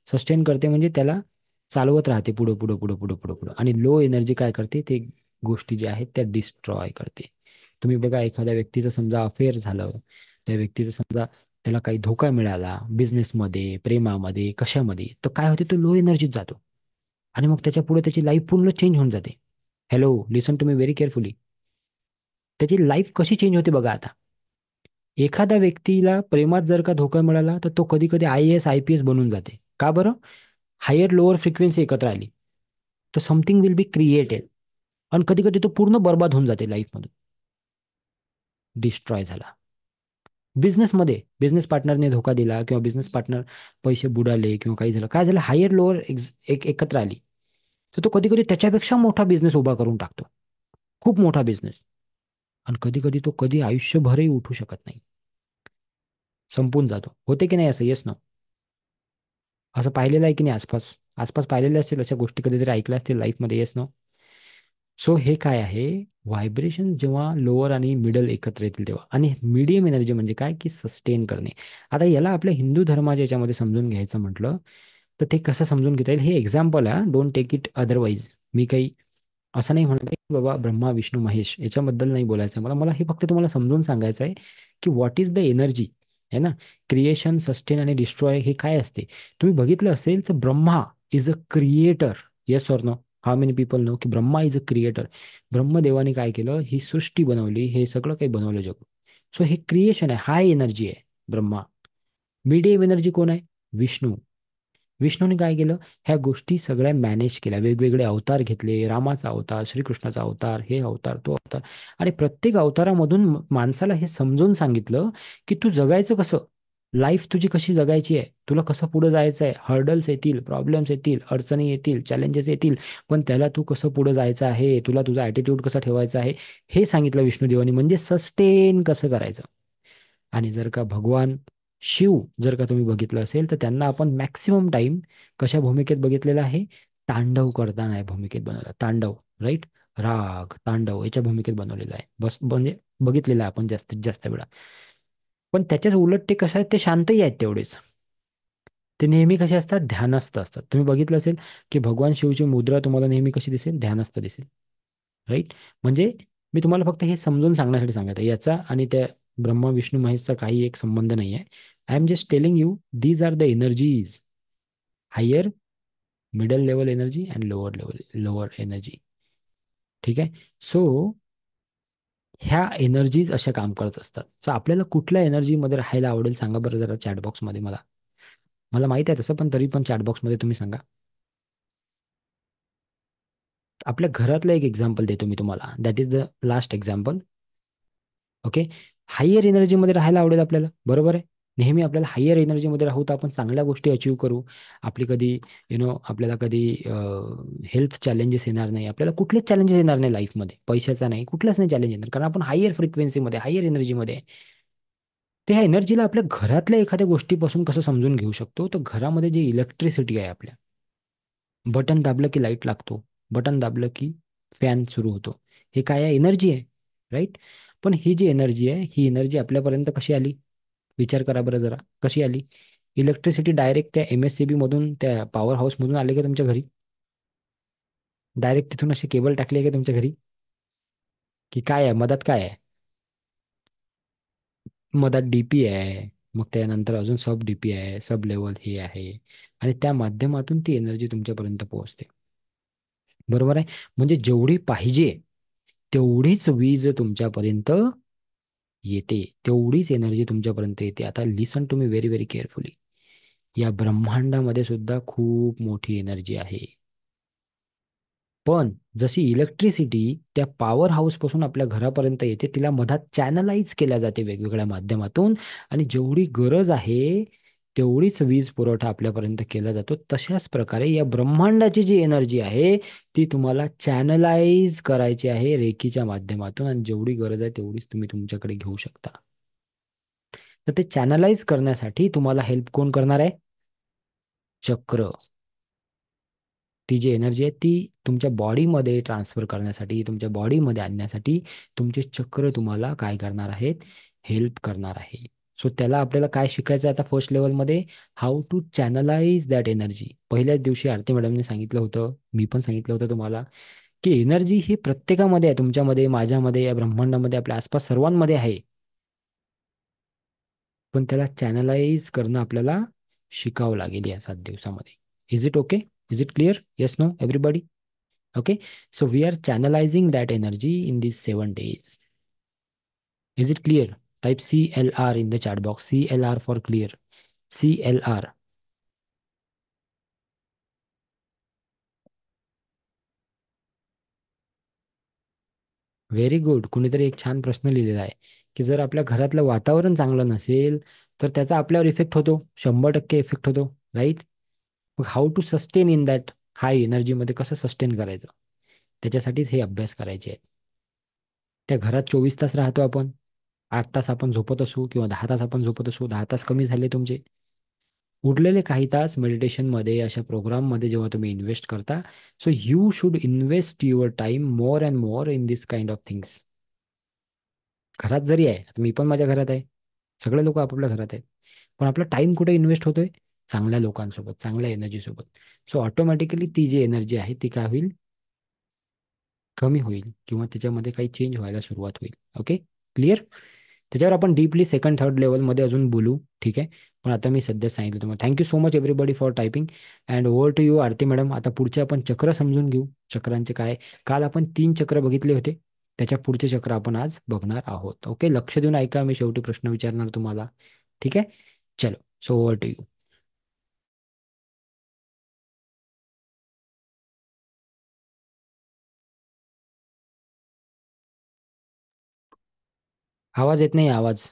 सस्टेन करते म्हणजे त्याला चालवत राहते पुढं पुढं पुढं पुढं पुढं पुढं. आणि लो एनर्जी काय करते, ते गोष्टी ज्या आहेत त्या डिस्ट्रॉय करते. तुम्ही बघा, एखाद्या व्यक्तीचं समजा अफेअर झालं, त्या व्यक्तीचं समजा त्याला काही धोका मिळाला बिझनेसमध्ये, प्रेमामध्ये, कशामध्ये, तर काय होते, तो लो एनर्जीत जातो. आणि मग त्याच्या पुढे त्याची लाईफ पूर्ण चेंज होऊन जाते. Hello, listen to me very carefully. त्याची लाईफ कशी चेंज होते बघा आता. एखाद्या व्यक्तीला प्रेमात जर का धोका मिळाला, तर तो कधी कधी IAS IPS बनून जाते. का बरं? हायर लोअर फ्रिक्वेन्सी एकत्र आली, तर समथिंग विल बी क्रिएटेड. आणि कधी कधी तो पूर्ण बर्बाद होऊन जाते लाईफमधून, डिस्ट्रॉय झाला. बिझनेसमध्ये बिझनेस पार्टनरने धोका दिला किंवा बिझनेस पार्टनर पैसे बुडाले किंवा काही झालं, काय झालं, हायर लोअर एकत्र आली, तर तो कधी कधी त्याच्यापेक्षा मोठा बिझनेस उभा करून टाकतो. खूप मोठा बिझनेस. आणि कधी कधी तो कधी आयुष्यभरही उठू शकत नाही, संपून जातो. होते की नाही असं? येस ना? असं पाहिलेलं आहे की नाही आसपास? आसपास पाहिलेलं असेल अशा गोष्टी, कधीतरी ऐकल्या असतील लाईफमध्ये. येस ना? सो हे काय आहे, व्हायब्रेशन जेव्हा लोअर आणि मिडल एकत्र येतील तेव्हा. आणि मीडियम एनर्जी म्हणजे काय, की सस्टेन करणे. आता याला आपल्या हिंदू धर्माच्या याच्यामध्ये समजून घ्यायचं म्हटलं, तर ते कसं समजून घेता येईल, हे एक्झाम्पल आहे, डोंट टेक इट अदरवाईज. मी काही असं नाही म्हणत की बाबा ब्रह्मा विष्णू महेश याच्याबद्दल नाही बोलायचं आहे मला. मला हे फक्त तुम्हाला समजून सांगायचं आहे की व्हॉट इज द एनर्जी. है ना? क्रिएशन, सस्टेन आणि डिस्ट्रॉय हे काय असते. तुम्ही बघितलं असेल तर Brahma is a creator. Yes or no? How many people know की ब्रह्मा इज अ क्रिएटर? ब्रह्मदेवाने काय केलं, ही सृष्टी बनवली, हे सगळं काही बनवलं जग. सो हे क्रिएशन आहे, हाय एनर्जी आहे ब्रह्मा. मीडियम एनर्जी कोण आहे? विष्णू. विष्णूने काय केलं, ह्या गोष्टी सगळ्या मॅनेज केल्या, वेगवेगळे अवतार घेतले, रामाचा अवतार, श्रीकृष्णाचा अवतार, हे अवतार, तो अवतार. आणि प्रत्येक अवतारामधून माणसाला हे समजून सांगितलं की तू जगायचं कसं, लाईफ तुझी कशी जगायची आहे, तुला कसं पुढे जायचं आहे. हर्डल्स येतील, प्रॉब्लेम्स येतील, अडचणी येतील, चॅलेंजेस येतील, पण त्याला तू कसं पुढे जायचं आहे, तुला तुझा ॲटिट्यूड कसा ठेवायचा आहे, हे सांगितलं विष्णुदेवानी. म्हणजे सस्टेन कसं करायचं. आणि जर का भगवान शिव जर का तुम्ही बघितलं असेल, तर त्यांना आपण मॅक्सिमम टाइम कशा भूमिकेत बघितलेला आहे, तांडव करताना या भूमिकेत बनवला. तांडव, राईट? राग, तांडव याच्या भूमिकेत बनवलेला आहे. बस म्हणजे बघितलेलं आहे आपण जास्तीत जास्त वेळा. पण त्याच्याच उलट ते कसं आहे, ते शांतही आहेत तेवढेच. ते नेहमी कसे असतात, ध्यानस्थ असतात. तुम्ही बघितलं असेल की भगवान शिवची मुद्रा तुम्हाला नेहमी कशी दिसेल, ध्यानस्थ दिसेल. राईट? म्हणजे मी तुम्हाला फक्त हे समजून सांगण्यासाठी सांगत आहे, याचा आणि त्या ब्रह्मा विष्णू महेशचा काही एक संबंध नाही आहे. I am just telling you these are the energies. Higher, middle level energy and lower energy. ठीक आहे? सो ह्या एनर्जीज अशा काम करत असतात. सो आपल्याला कुठल्या एनर्जीमध्ये राहायला आवडेल सांगा बरं जरा चॅटबॉक्समध्ये. मला मला माहित आहे तसं, पण तरी पण चॅटबॉक्समध्ये तुम्ही सांगा. आपल्या घरातलं एक एक्झाम्पल देतो मी तुम्हाला, that is the last example. Okay? Higher एनर्जीमध्ये राहायला आवडेल आपल्याला, बरोबर आहे? नेहमी आपल्याला हायर एनर्जीमध्ये राहू तर आपण चांगल्या गोष्टी अचीव करू. आपली कधी आपल्याला कधी हेल्थ चॅलेंजेस येणार नाही, आपल्याला कुठलेच चॅलेंजेस येणार नाही लाईफमध्ये, पैशाचा नाही, कुठलाच नाही चॅलेंज येणार, कारण आपण हायर फ्रिक्वेन्सीमध्ये, हायर एनर्जीमध्ये आहे. ते ह्या एनर्जीला आपल्या घरातल्या एखाद्या गोष्टीपासून कसं समजून घेऊ शकतो, तर घरामध्ये जी इलेक्ट्रिसिटी आहे आपल्या, बटन दाबलं की लाईट लागतो, बटन दाबलं की फॅन सुरू होतो. हे काय आहे? एनर्जी आहे. राईट? पण ही जी एनर्जी आहे, ही एनर्जी आपल्यापर्यंत कशी आली? विचार करा बरं जरा, कशी आली? इलेक्ट्रिसिटी डायरेक्ट त्या MSCB मधून, त्या पॉवर हाऊसमधून आले का तुमच्या घरी? डायरेक्ट तिथून अशी केबल टाकली आहे का तुमच्या घरी? की काय आहे मधात, काय आहे मधात? DP आहे. मग त्यानंतर अजून सब DP आहे, सब लेवल हे आहे. आणि त्या माध्यमातून ती एनर्जी तुमच्यापर्यंत पोहोचते. बरोबर आहे? म्हणजे जेवढी पाहिजे तेवढीच वीज तुमच्यापर्यंत येते, तेवढीच एनर्जी तुमच्यापर्यंत येते. आता listen to me very very carefully. या ब्रह्मांडामध्ये सुद्धा खूप मोठी एनर्जी आहे. पण जशी इलेक्ट्रिसिटी त्या पॉवर हाऊसपासून आपल्या घरापर्यंत येते, तिला मधात चॅनलाइज केल्या जाते वेगवेगळ्या माध्यमातून, आणि जेवढी गरज आहे तेवढीच वीज पुरवठा आपल्यापर्यंत केला जातो. तशाच प्रकारे या ब्रह्मांडाची जी एनर्जी आहे ती तुम्हाला चॅनलाइज करायची आहे रेकीच्या माध्यमातून, आणि जेवढी गरज आहे तेवढीच तुम्ही तुमच्याकडे घेऊ शकता. तर ते चॅनलाइज करण्यासाठी तुम्हाला हेल्प कोण करणार आहे? चक्र. ती जी एनर्जी आहे ती तुमच्या बॉडीमध्ये ट्रान्सफर करण्यासाठी, तुमच्या बॉडीमध्ये आणण्यासाठी तुमचे चक्र तुम्हाला काय करणार आहेत? हेल्प करणार आहे. सो त्याला आपल्याला काय शिकायचं आहे आता फर्स्ट लेवलमध्ये? How to channelize that energy. पहिल्याच दिवशी आरती मॅडमने सांगितलं होतं, मी पण सांगितलं होतं तुम्हाला, की एनर्जी ही प्रत्येकामध्ये आहे, तुमच्यामध्ये, माझ्यामध्ये, या ब्रह्मांडामध्ये, आपल्या आसपास सर्वांमध्ये आहे. पण त्याला चॅनलाइज करणं आपल्याला शिकावं लागेल या 7 दिवसामध्ये. Is it okay? Is it clear? Yes, no, everybody? Okay, so we are channelizing that energy in these 7 days. Is it clear? Type CLR in the chat box. CLR for clear. CLR. Very good. कुणीतरी एक छान प्रश्न लिहिलेला आहे की जर आपल्या घरातलं वातावरण चांगलं नसेल तर त्याचा आपल्यावर इफेक्ट होतो, 100% इफेक्ट होतो, राईट? मग how to sustain in that high एनर्जीमध्ये कसं सस्टेन करायचं, त्याच्यासाठीच हे अभ्यास करायचे आहेत. त्या घरात 24 तास राहतो आपण, 8 तास आपण झोपत असू किंवा 10 तास आपण झोपत असू, 10 तास कमी झाले तुमचे. उरलेले काही तास मेडिटेशनमध्ये, अशा प्रोग्राममध्ये जेव्हा तुम्ही इन्व्हेस्ट करता, so you should invest your time more and more in this kind of things. घरात जरी आहे, आता मी पण माझ्या घरात आहे, सगळे लोक आपापल्या घरात आहेत, पण आपला टाइम कुठे इन्व्हेस्ट होतोय? चांगल्या लोकांसोबत, चांगल्या एनर्जीसोबत. सो ऑटोमॅटिकली ती जी एनर्जी आहे ती काय होईल? कमी होईल, किंवा त्याच्यामध्ये काही चेंज व्हायला सुरुवात होईल. Okay, clear? त्याच्यावर आपण डीपली सेकंड थर्ड लेवलमध्ये अजून बोलू, ठीक आहे? पण आता मी सध्या सांगितलं तुम्हाला. Thank you so much everybody for typing. And over to you Aarti madam. आता पुढचे आपण चक्र समजून घेऊ, चक्रांचे काय. काल आपण 3 चक्र बघितले होते, त्याच्या पुढचे चक्र आपण आज बघणार आहोत. ओके, लक्ष देऊन ऐका, मी शेवटी प्रश्न विचारणार तुम्हाला, ठीक आहे? चलो, सो ओव्हर टू यू. आवाज येत नाही, आवाज.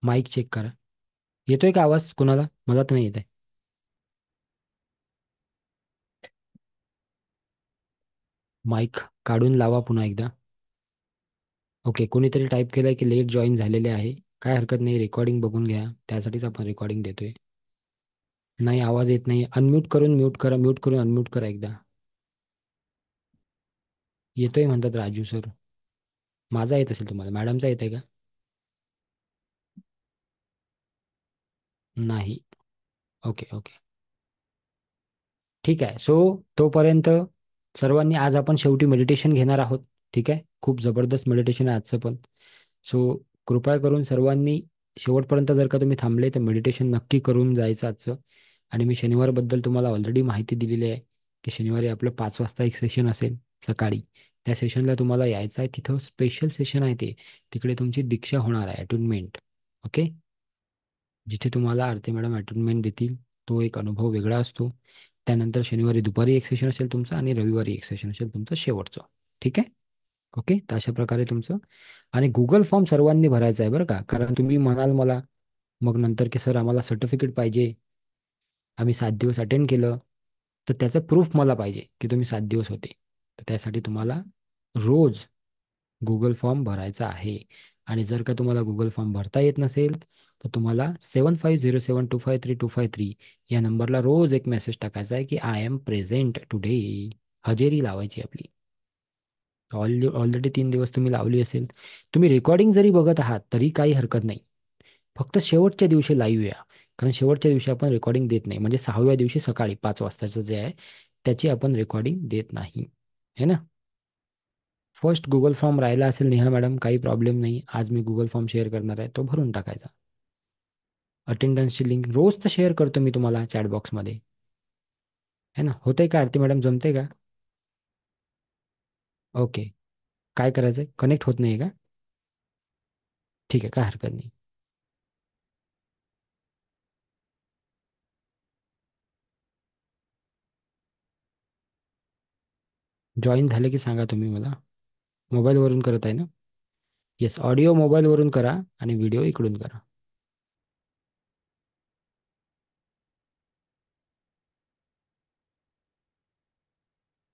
माईक चेक करा. येतोय का आवाज कोणाला? मला तर नाही येत आहे. माईक काढून लावा पुन्हा एकदा. ओके, कोणीतरी टाईप केलंय की लेट जॉईन झालेले आहे. काय हरकत नाही, रेकॉर्डिंग बघून घ्या, त्यासाठीच आपण रेकॉर्डिंग देतोय. नाही, आवाज येत नाही. अनम्यूट करून म्यूट करा, म्यूट करून अनम्यूट करा एकदा. येतोय म्हणतात राजू सर. माझा येत असेल तुम्हाला, मॅडमचा येत आहे का? नाही. ओके ओके, ठीक आहे. सो तोपर्यंत सर्वांनी, आज आपण शेवटी मेडिटेशन घेणार आहोत, ठीक आहे? खूप जबरदस्त मेडिटेशन आहे आजचं पण. सो कृपया करून सर्वांनी शेवटपर्यंत जर का तुम्ही थांबले तर मेडिटेशन नक्की करून जायचं आजचं. आणि मी शनिवारबद्दल तुम्हाला ऑलरेडी माहिती दिलेली आहे की शनिवारी आपलं 5 वाजता एक सेशन असेल सकाळी. त्या सेशनला तुम्हाला यायचं आहे. तिथं स्पेशल सेशन आहे ते, तिकडे तुमची दीक्षा होणार आहे, अटुनमेंट. ओके, जिथे तुम्हाला आरती मॅडम अटुनमेंट देतील. तो एक अनुभव वेगळा असतो. त्यानंतर शनिवारी दुपारी एक सेशन असेल तुमचं, आणि रविवारी एक सेशन असेल तुमचं शेवटचं, ठीक आहे? ओके, तर अशा प्रकारे तुमचं. आणि गुगल फॉर्म सर्वांनी भरायचा आहे बरं का, कारण तुम्ही म्हणाल मला मग नंतर की सर आम्हाला सर्टिफिकेट पाहिजे, आम्ही 7 दिवस अटेंड केलं, तर त्याचं प्रूफ मला पाहिजे की तुम्ही 7 दिवस होते. तर त्यासाठी तुम्हाला रोज गुगल फॉर्म भरायचा आहे. आणि जर का तुम्हाला गुगल फॉर्म भरता येत नसेल तर तुम्हाला 7507253253 या नंबरला रोज एक मेसेज टाकायचा आहे की आय एम प्रेझेंट टुडे. हजेरी लावायची आपली. ऑलरेडी 3 दिवस तुम्ही लावली असेल. तुम्ही रेकॉर्डिंग जरी बघत आहात तरी काही हरकत नाही. फक्त शेवटच्या दिवशी लाईव्ह या, कारण शेवटच्या दिवशी आपण रेकॉर्डिंग देत नाही, म्हणजे 6व्या दिवशी सकाळी 5 वाजताचं जे आहे त्याची आपण रेकॉर्डिंग देत नाही, है ना? फर्स्ट गुगल फॉर्म राहिला असेल नेहा मॅडम, काही प्रॉब्लेम नाही. आज मी गुगल फॉर्म शेअर करणार आहे, तो भरून टाकायचा. अटेंडन्सची लिंक रोज तर शेअर करतो मी तुम्हाला चॅटबॉक्समध्ये. है ना? होतंय का आरती मॅडम, जमतंय का? ओके. काय करायचंय, कनेक्ट होत नाही का? ठीक आहे, काय हरकत नाही. जॉईन झाले की सांगा तुम्ही मला. मोबाईलवरून करत आहे ना? येस, ऑडिओ मोबाईलवरून करा आणि व्हिडिओ इकडून करा.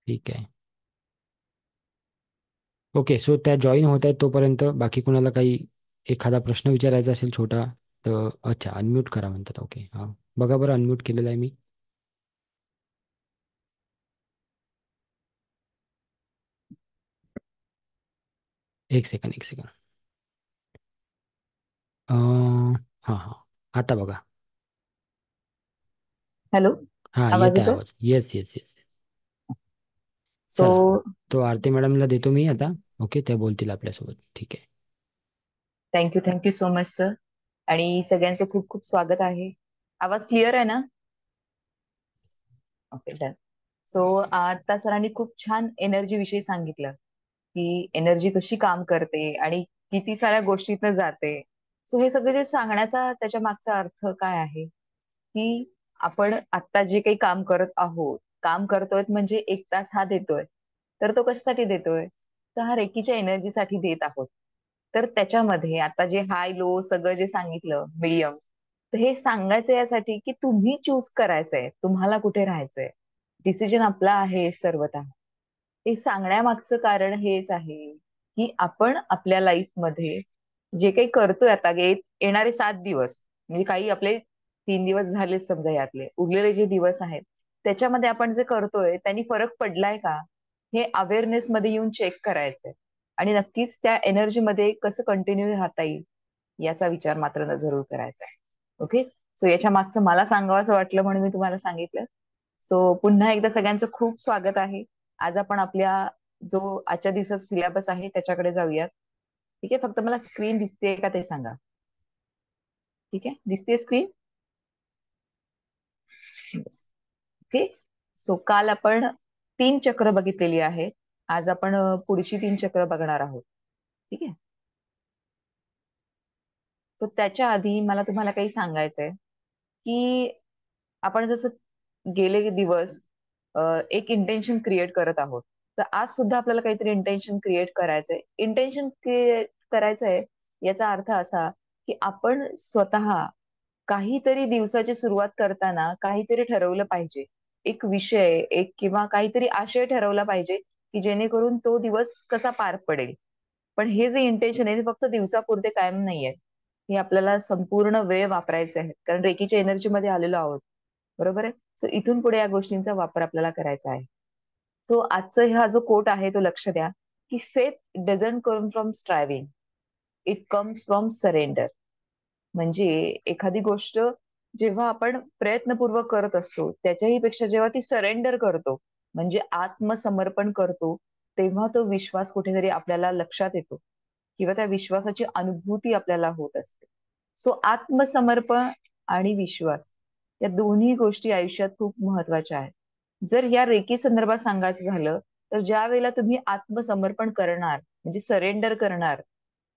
ठीक आहे. ओके, सो त्या जॉईन होत आहेत तोपर्यंत बाकी कोणाला काही एखादा प्रश्न विचारायचा असेल छोटा, तर अच्छा अनम्यूट करा म्हणतात. ओके, हां, बघा बरं, अनम्यूट केलेलं आहे मी. एक सेकंड, एक सेकंड. हां हां, आता बघा. हॅलो. हां, आवाज येत आहे येतोय? आवाज. Yes yes yes yes. So चला, तो आरती मॅडमला देतो मी आता. ओके, त्या बोलतील आपल्यासोबत. ठीक आहे. Thank you so much sir. आणि सगळ्यांचं खूप खूप स्वागत आहे. आवाज क्लिअर आहे ना? Okay, done. सो आता सरांनी खूप छान एनर्जी विषयी सांगितलं की एनर्जी कशी काम करते आणि किती साऱ्या गोष्टीतनं जाते. सो हे सगळं जे सांगण्याचा त्याच्या मागचा अर्थ काय आहे की आपण आता जे काही काम करत आहोत, काम करतोय म्हणजे 1 तास हा देतोय, तर तो कशासाठी देतोय? तर हा रेकीच्या एनर्जीसाठी देत आहोत. तर त्याच्यामध्ये आता जे हाय लो सगळं जे सांगितलं मीडियम, तर हे सांगायचं यासाठी की तुम्ही चूज करायचंय तुम्हाला कुठे राहायचंय. डिसिजन आपला आहे सर्वतः. हे सांगण्यामागचं कारण हेच आहे की आपण आपल्या लाईफमध्ये जे काही करतोय आता येणारे 7 दिवस, म्हणजे काही आपले 3 दिवस झाले समजा, यातले उरलेले जे दिवस आहेत त्याच्यामध्ये आपण जे करतोय त्यांनी फरक पडलाय का, हे अवेअरनेस मध्ये येऊन चेक करायचंय. आणि नक्कीच त्या एनर्जी मध्ये कसं कंटिन्यू राहता येईल याचा विचार मात्र जरूर करायचा आहे. ओके. सो याच्या मागचं मला सांगावं असं वाटलं म्हणून मी तुम्हाला सांगितलं. सो पुन्हा एकदा सगळ्यांचं खूप स्वागत आहे. आज आपण आपल्या जो आजच्या दिवसाचा सिलेबस आहे त्याच्याकडे जाऊयात. ठीक आहे, फक्त मला स्क्रीन दिसतेय का ते सांगा. ठीक आहे, दिसते स्क्रीन? ओके. सो काल आपण 3 चक्र बघितलेली आहेत. आज आपण पुढची 3 चक्र बघणार आहोत. ठीक आहे. तर त्याच्या आधी मला तुम्हाला काही सांगायचंय की आपण जसं गेले दिवस एक इंटेन्शन क्रिएट करत आहोत, तर आज सुद्धा आपल्याला काहीतरी इंटेन्शन क्रिएट करायचंय. इंटेन्शन क्रिएट करायचंय याचा अर्थ असा की आपण स्वतः काहीतरी दिवसाची सुरुवात करताना काहीतरी ठरवलं पाहिजे. एक विषय, एक किंवा काहीतरी आशय ठरवला पाहिजे की जेणेकरून तो दिवस कसा पार पडेल. पण हे जे इंटेन्शन आहे ते फक्त दिवसापुरते कायम नाहीये. हे आपल्याला संपूर्ण वेळ वापरायचे आहे, कारण रेकीच्या एनर्जी मध्ये आलेलो आहोत. बरोबर आहे. सो इथून पुढे या गोष्टींचा वापर आपल्याला करायचा आहे. सो आजचा हा जो कोट आहे तो लक्ष द्या की faith doesn't come from striving, it comes from surrender. म्हणजे एखादी गोष्ट जेव्हा आपण प्रयत्नपूर्वक करत असतो त्याच्याही पेक्षा जेव्हा ती सरेंडर करतो, म्हणजे आत्मसमर्पण करतो, तेव्हा तो विश्वास कुठेतरी आपल्याला लक्षात येतो किंवा त्या विश्वासाची अनुभूती आपल्याला होत असते. सो आत्मसमर्पण आणि विश्वास या दोन्ही गोष्टी आयुष्यात खूप महत्वाच्या आहेत. जर या रेकी संदर्भात सांगायचं झालं तर ज्या वेळेला तुम्ही आत्मसमर्पण करणार म्हणजे सरेंडर करणार,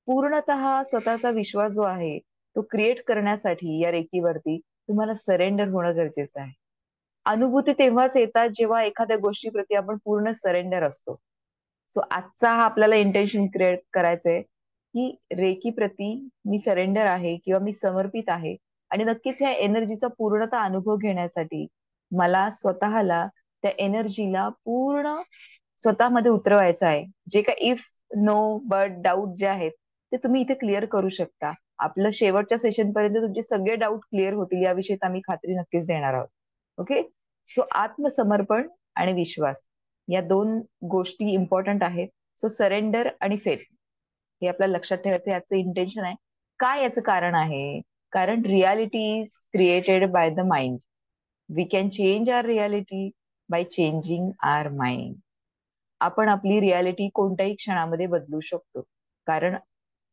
पूर्णतः स्वतःचा विश्वास जो आहे तो क्रिएट करण्यासाठी या रेकीवरती तुम्हाला सरेंडर होणं गरजेचं आहे. अनुभूती तेव्हाच येतात जेव्हा एखाद्या गोष्टीप्रती आपण पूर्ण सरेंडर असतो. सो आजचा हा आपल्याला इंटेन्शन क्रिएट करायचंय की रेकी प्रती मी सरेंडर आहे किंवा मी समर्पित आहे. आणि नक्कीच ह्या एनर्जीचा पूर्णतः अनुभव घेण्यासाठी मला स्वतःला त्या एनर्जीला पूर्ण स्वतःमध्ये उतरवायचं आहे. जे काही इफ, नो, बट, डाऊट जे आहेत ते तुम्ही इथे क्लिअर करू शकता. आपलं शेवटच्या सेशन पर्यंत तुमचे सगळे डाऊट क्लिअर होतील याविषयी आम्ही खात्री नक्कीच देणार आहोत. ओके. सो आत्मसमर्पण आणि विश्वास या दोन गोष्टी इम्पॉर्टंट आहेत. सो सरेंडर आणि फेथ हे आपल्याला लक्षात ठेवायचं याचं इंटेन्शन आहे. काय याचं कारण आहे? कारण reality is created by the mind. We can change our reality by changing our mind. आपण आपली रियालिटी कोणत्याही क्षणामध्ये बदलू शकतो, कारण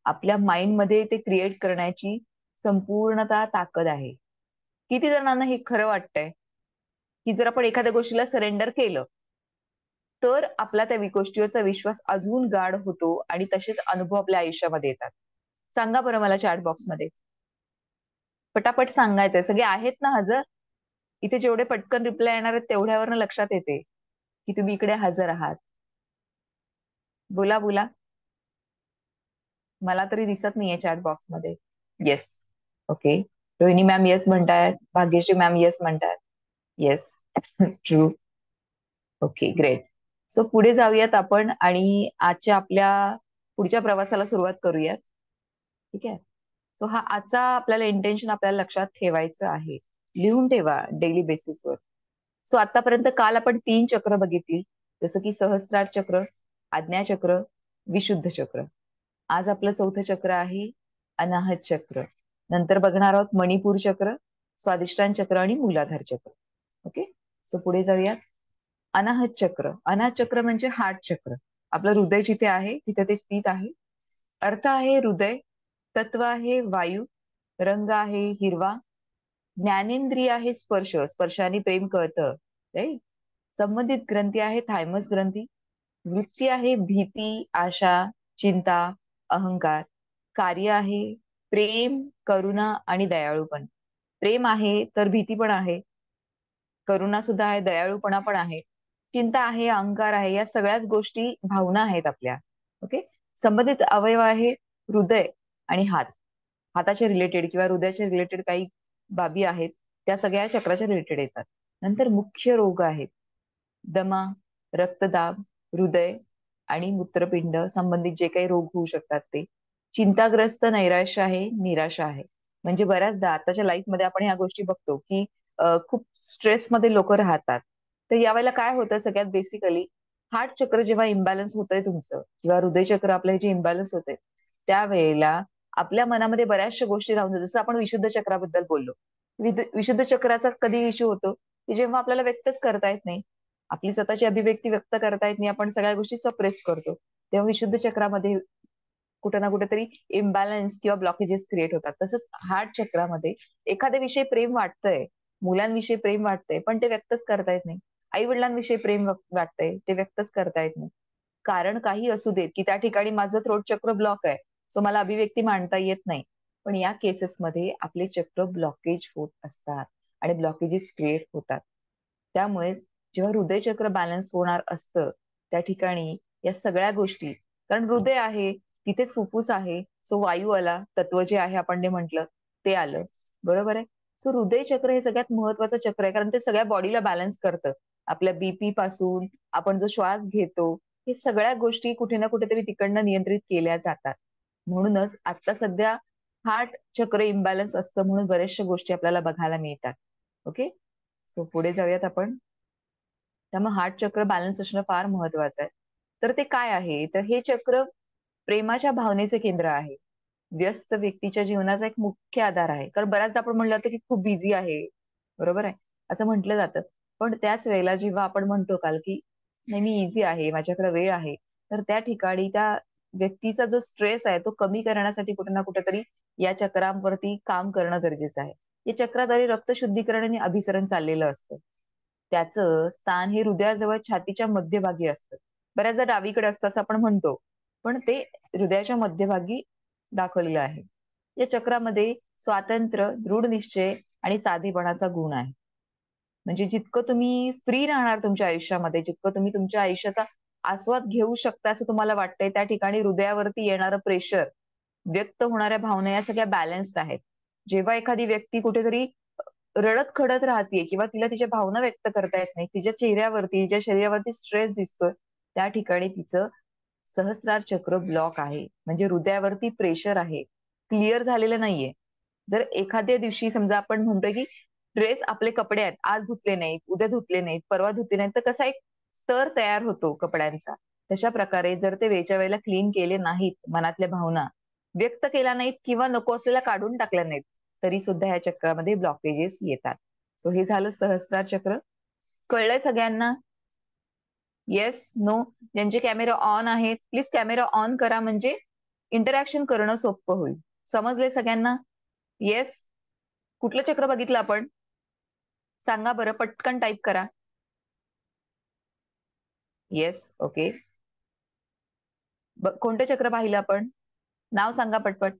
आपल्या माइंडमध्ये ते क्रिएट करण्याची संपूर्णतः ताकद आहे. किती जणांना हे खरं वाटतंय? की जर आपण एखाद्या गोष्टीला सरेंडर केलं तर आपला त्या गोष्टीवरचा विश्वास अजून गाढ होतो आणि तसेच अनुभव आपल्या आयुष्यामध्ये येतात. सांगा बरं मला चॅट बॉक्समध्ये. पटापट सांगायचंय. सगळे आहेत ना हजर? इथे जेवढे पटकन रिप्लाय येणार आहेत तेवढ्यावरनं लक्षात येते की तुम्ही इकडे हजर आहात. बोला बोला. मला तरी दिसत नाहीये चॅट बॉक्समध्ये. Yes. Okay. Rohini ma'am yes म्हणतायत, भाग्यश्री मॅम येस म्हणतायत. Yes. True. Okay great. So पुढे जाऊयात आपण आणि आजच्या आपल्या पुढच्या प्रवासाला सुरुवात करूयात. ठीक आहे. सो हा आजचा आपल्याला इंटेन्शन आपल्याला लक्षात ठेवायचं आहे. लिहून ठेवा डेली बेसिसवर. सो आतापर्यंत काल आपण 3 चक्र बघितली, जसं की सहस्त्रार चक्र, आज्ञाचक्र, विशुद्ध चक्र. आज आपलं चौथं चक्र आहे अनाहत चक्र. नंतर बघणार आहोत मणिपूर चक्र, स्वादिष्टान चक्र आणि मूलाधार चक्र. ओके. सो पुढे जाऊया. अनाहत चक्र. अनाहत चक्र म्हणजे हार्ट चक्र. आपलं हृदय जिथे आहे तिथे ते स्थित आहे. अर्थ आहे हृदय, तत्व आहे वायू, रंग आहे हिरवा, ज्ञानेंद्रिय आहे स्पर्श, स्पर्शाने प्रेम कळतं, राईट. संबंधित ग्रंथी आहे थायमस ग्रंथी. वृत्ती आहे भीती, आशा, चिंता, अहंकार. कार्य आहे प्रेम, करुणा आणि दयाळूपण. प्रेम आहे तर भीती पण आहे, करुणा सुद्धा आहे, दयाळूपणा पण आहे, चिंता आहे, अहंकार आहे. या सगळ्याच गोष्टी भावना आहेत आपल्या. ओके. संबंधित अवयव आहे हृदय आणि हात. हाताचे रिलेटेड किंवा हृदयाचे रिलेटेड काही बाबी आहेत त्या सगळ्या चक्राच्या रिलेटेड येतात. नंतर मुख्य रोग आहेत दमा, रक्तदाब, हृदय आणि मूत्रपिंड संबंधित जे काही रोग होऊ शकतात ते. चिंताग्रस्त, नैराश्य आहे, निराशा आहे. म्हणजे बऱ्याचदा आताच्या लाईफमध्ये आपण ह्या गोष्टी बघतो की खूप स्ट्रेसमध्ये लोक राहतात. तर यावेळेला काय होतं सगळ्यात बेसिकली, हार्ट चक्र जेव्हा इम्बॅलन्स होतंय तुमचं किंवा हृदय चक्र आपलं जे इम्बॅलन्स होते त्यावेळेला आपल्या मनामध्ये बऱ्याचशा गोष्टी राहून जातात. जसं आपण विशुद्ध चक्राबद्दल बोललो. विशुद्ध चक्राचा कधी इश्यू होतो की जेव्हा आपल्याला व्यक्तच करता येत नाही, आपली स्वतःची अभिव्यक्ती व्यक्त करता येत नाही, आपण सगळ्या गोष्टी सप्रेस करतो, तेव्हा विशुद्ध चक्रामध्ये कुठे ना कुठेतरी इम्बॅलन्स किंवा ब्लॉकेजेस क्रिएट होतात. तसंच हार्ट चक्रामध्ये एखाद्या विषयी प्रेम वाटतंय, मुलांविषयी प्रेम वाटतंय, पण ते व्यक्तच करता येत नाही. आई वडिलांविषयी प्रेम वाटतंय, ते व्यक्तच करता येत नाही. कारण काही असू देत की त्या ठिकाणी माझं थ्रोट चक्र ब्लॉक आहे, सो मला अभिव्यक्ती मांडता येत नाही. पण या केसेसमध्ये आपले चक्र ब्लॉकेज होत असतात आणि ब्लॉकेजेस क्रिएट होतात. त्यामुळेच जेव्हा हृदय चक्र बॅलन्स होणार असतं त्या ठिकाणी या सगळ्या गोष्टी, कारण हृदय आहे तिथेच फुफ्फुस आहे, सो वायू आला, तत्व जे आहे आपण जे म्हटलं ते आलं. बरोबर आहे. सो हृदय चक्र हे सगळ्यात महत्वाचं चक्र आहे, कारण ते सगळ्या बॉडीला बॅलन्स करतं. आपल्या बीपी पासून आपण जो श्वास घेतो, हे सगळ्या गोष्टी कुठे ना कुठेतरी तिकडनं नियंत्रित केल्या जातात. म्हणूनच आता सध्या हार्ट चक्र इम्बॅलन्स असतं म्हणून बऱ्याचशा गोष्टी आपल्याला बघायला मिळतात. ओके. सो पुढे जाऊयात आपण. त्यामुळे हार्ट चक्र बॅलन्स असणं फार महत्वाचं आहे. तर ते काय आहे, तर हे चक्र प्रेमाच्या भावनेचे केंद्र आहे. व्यस्त व्यक्तीच्या जीवनाचा एक मुख्य आधार आहे. कारण बऱ्याचदा आपण म्हणलं जातं की खूप बिझी आहे, बरोबर आहे, असं म्हटलं जातं. पण त्याच वेळेला जेव्हा आपण म्हणतो काल की नाही मी इझी आहे, माझ्याकडे वेळ आहे, तर त्या ठिकाणी त्या व्यक्तीचा जो स्ट्रेस आहे तो कमी करण्यासाठी कुठे ना कुठेतरी या चक्रावरती काम करणं गरजेचं आहे. या चक्राद्वारे रक्त शुद्धीकरण आणि अभिसरण चाललेलं असतं. त्याचं स्थान हे हृदयाजवळ छातीच्या मध्यभागी असतं. बऱ्याचदा डावीकडे असतं असं आपण म्हणतो, पण ते हृदयाच्या मध्यभागी दाखवलेलं आहे. या चक्रामध्ये स्वातंत्र्य, दृढ निश्चय आणि साधेपणाचा गुण आहे. म्हणजे जितकं तुम्ही फ्री राहणार तुमच्या आयुष्यामध्ये, जितकं तुम्ही तुमच्या आयुष्याचा आस्वाद घेऊ शकता असं तुम्हाला वाटतंय, त्या ठिकाणी हृदयावरती येणारं प्रेशर, व्यक्त होणाऱ्या भावना या सगळ्या बॅलन्स्ड आहेत. जेव्हा एखादी व्यक्ती कुठेतरी रडत खडत राहतीये किंवा तिला तिच्या भावना व्यक्त करता येत नाही, तिच्या चेहऱ्यावरती, तिच्या शरीरावरती स्ट्रेस दिसतोय, त्या ठिकाणी तिचं सहस्त्रार चक्र ब्लॉक आहे. म्हणजे हृदयावरती प्रेशर आहे, क्लिअर झालेलं नाहीये. जर एखाद्या दिवशी समजा आपण म्हणतोय की ड्रेस आपले कपडे आहेत, आज धुतले नाहीत, उद्या धुतले नाहीत, परवा धुतले नाहीत, तर कसा एक स्तर तयार होतो कपड्यांचा. तशा प्रकारे जर ते वेळच्या वेळेला क्लीन केले नाहीत, मनातल्या भावना व्यक्त केल्या नाहीत किंवा नको असलेल्या काढून टाकल्या नाहीत, तरी सुद्धा या चक्रामध्ये ब्लॉकेजेस येतात. सो हे झालं सहस्त्रार चक्र. कळलंय सगळ्यांना? Yes, no? ज्यांचे कॅमेरा ऑन आहेत प्लीज कॅमेरा ऑन करा, म्हणजे इंटरॅक्शन करणं सोपं होईल. समजले सगळ्यांना? येस. कुठलं चक्र बघितलं आपण? सांगा बरं, पटकन टाईप करा. Yes, okay. कोणतं चक्र पाहिलं आपण? नाव सांगा पटपट.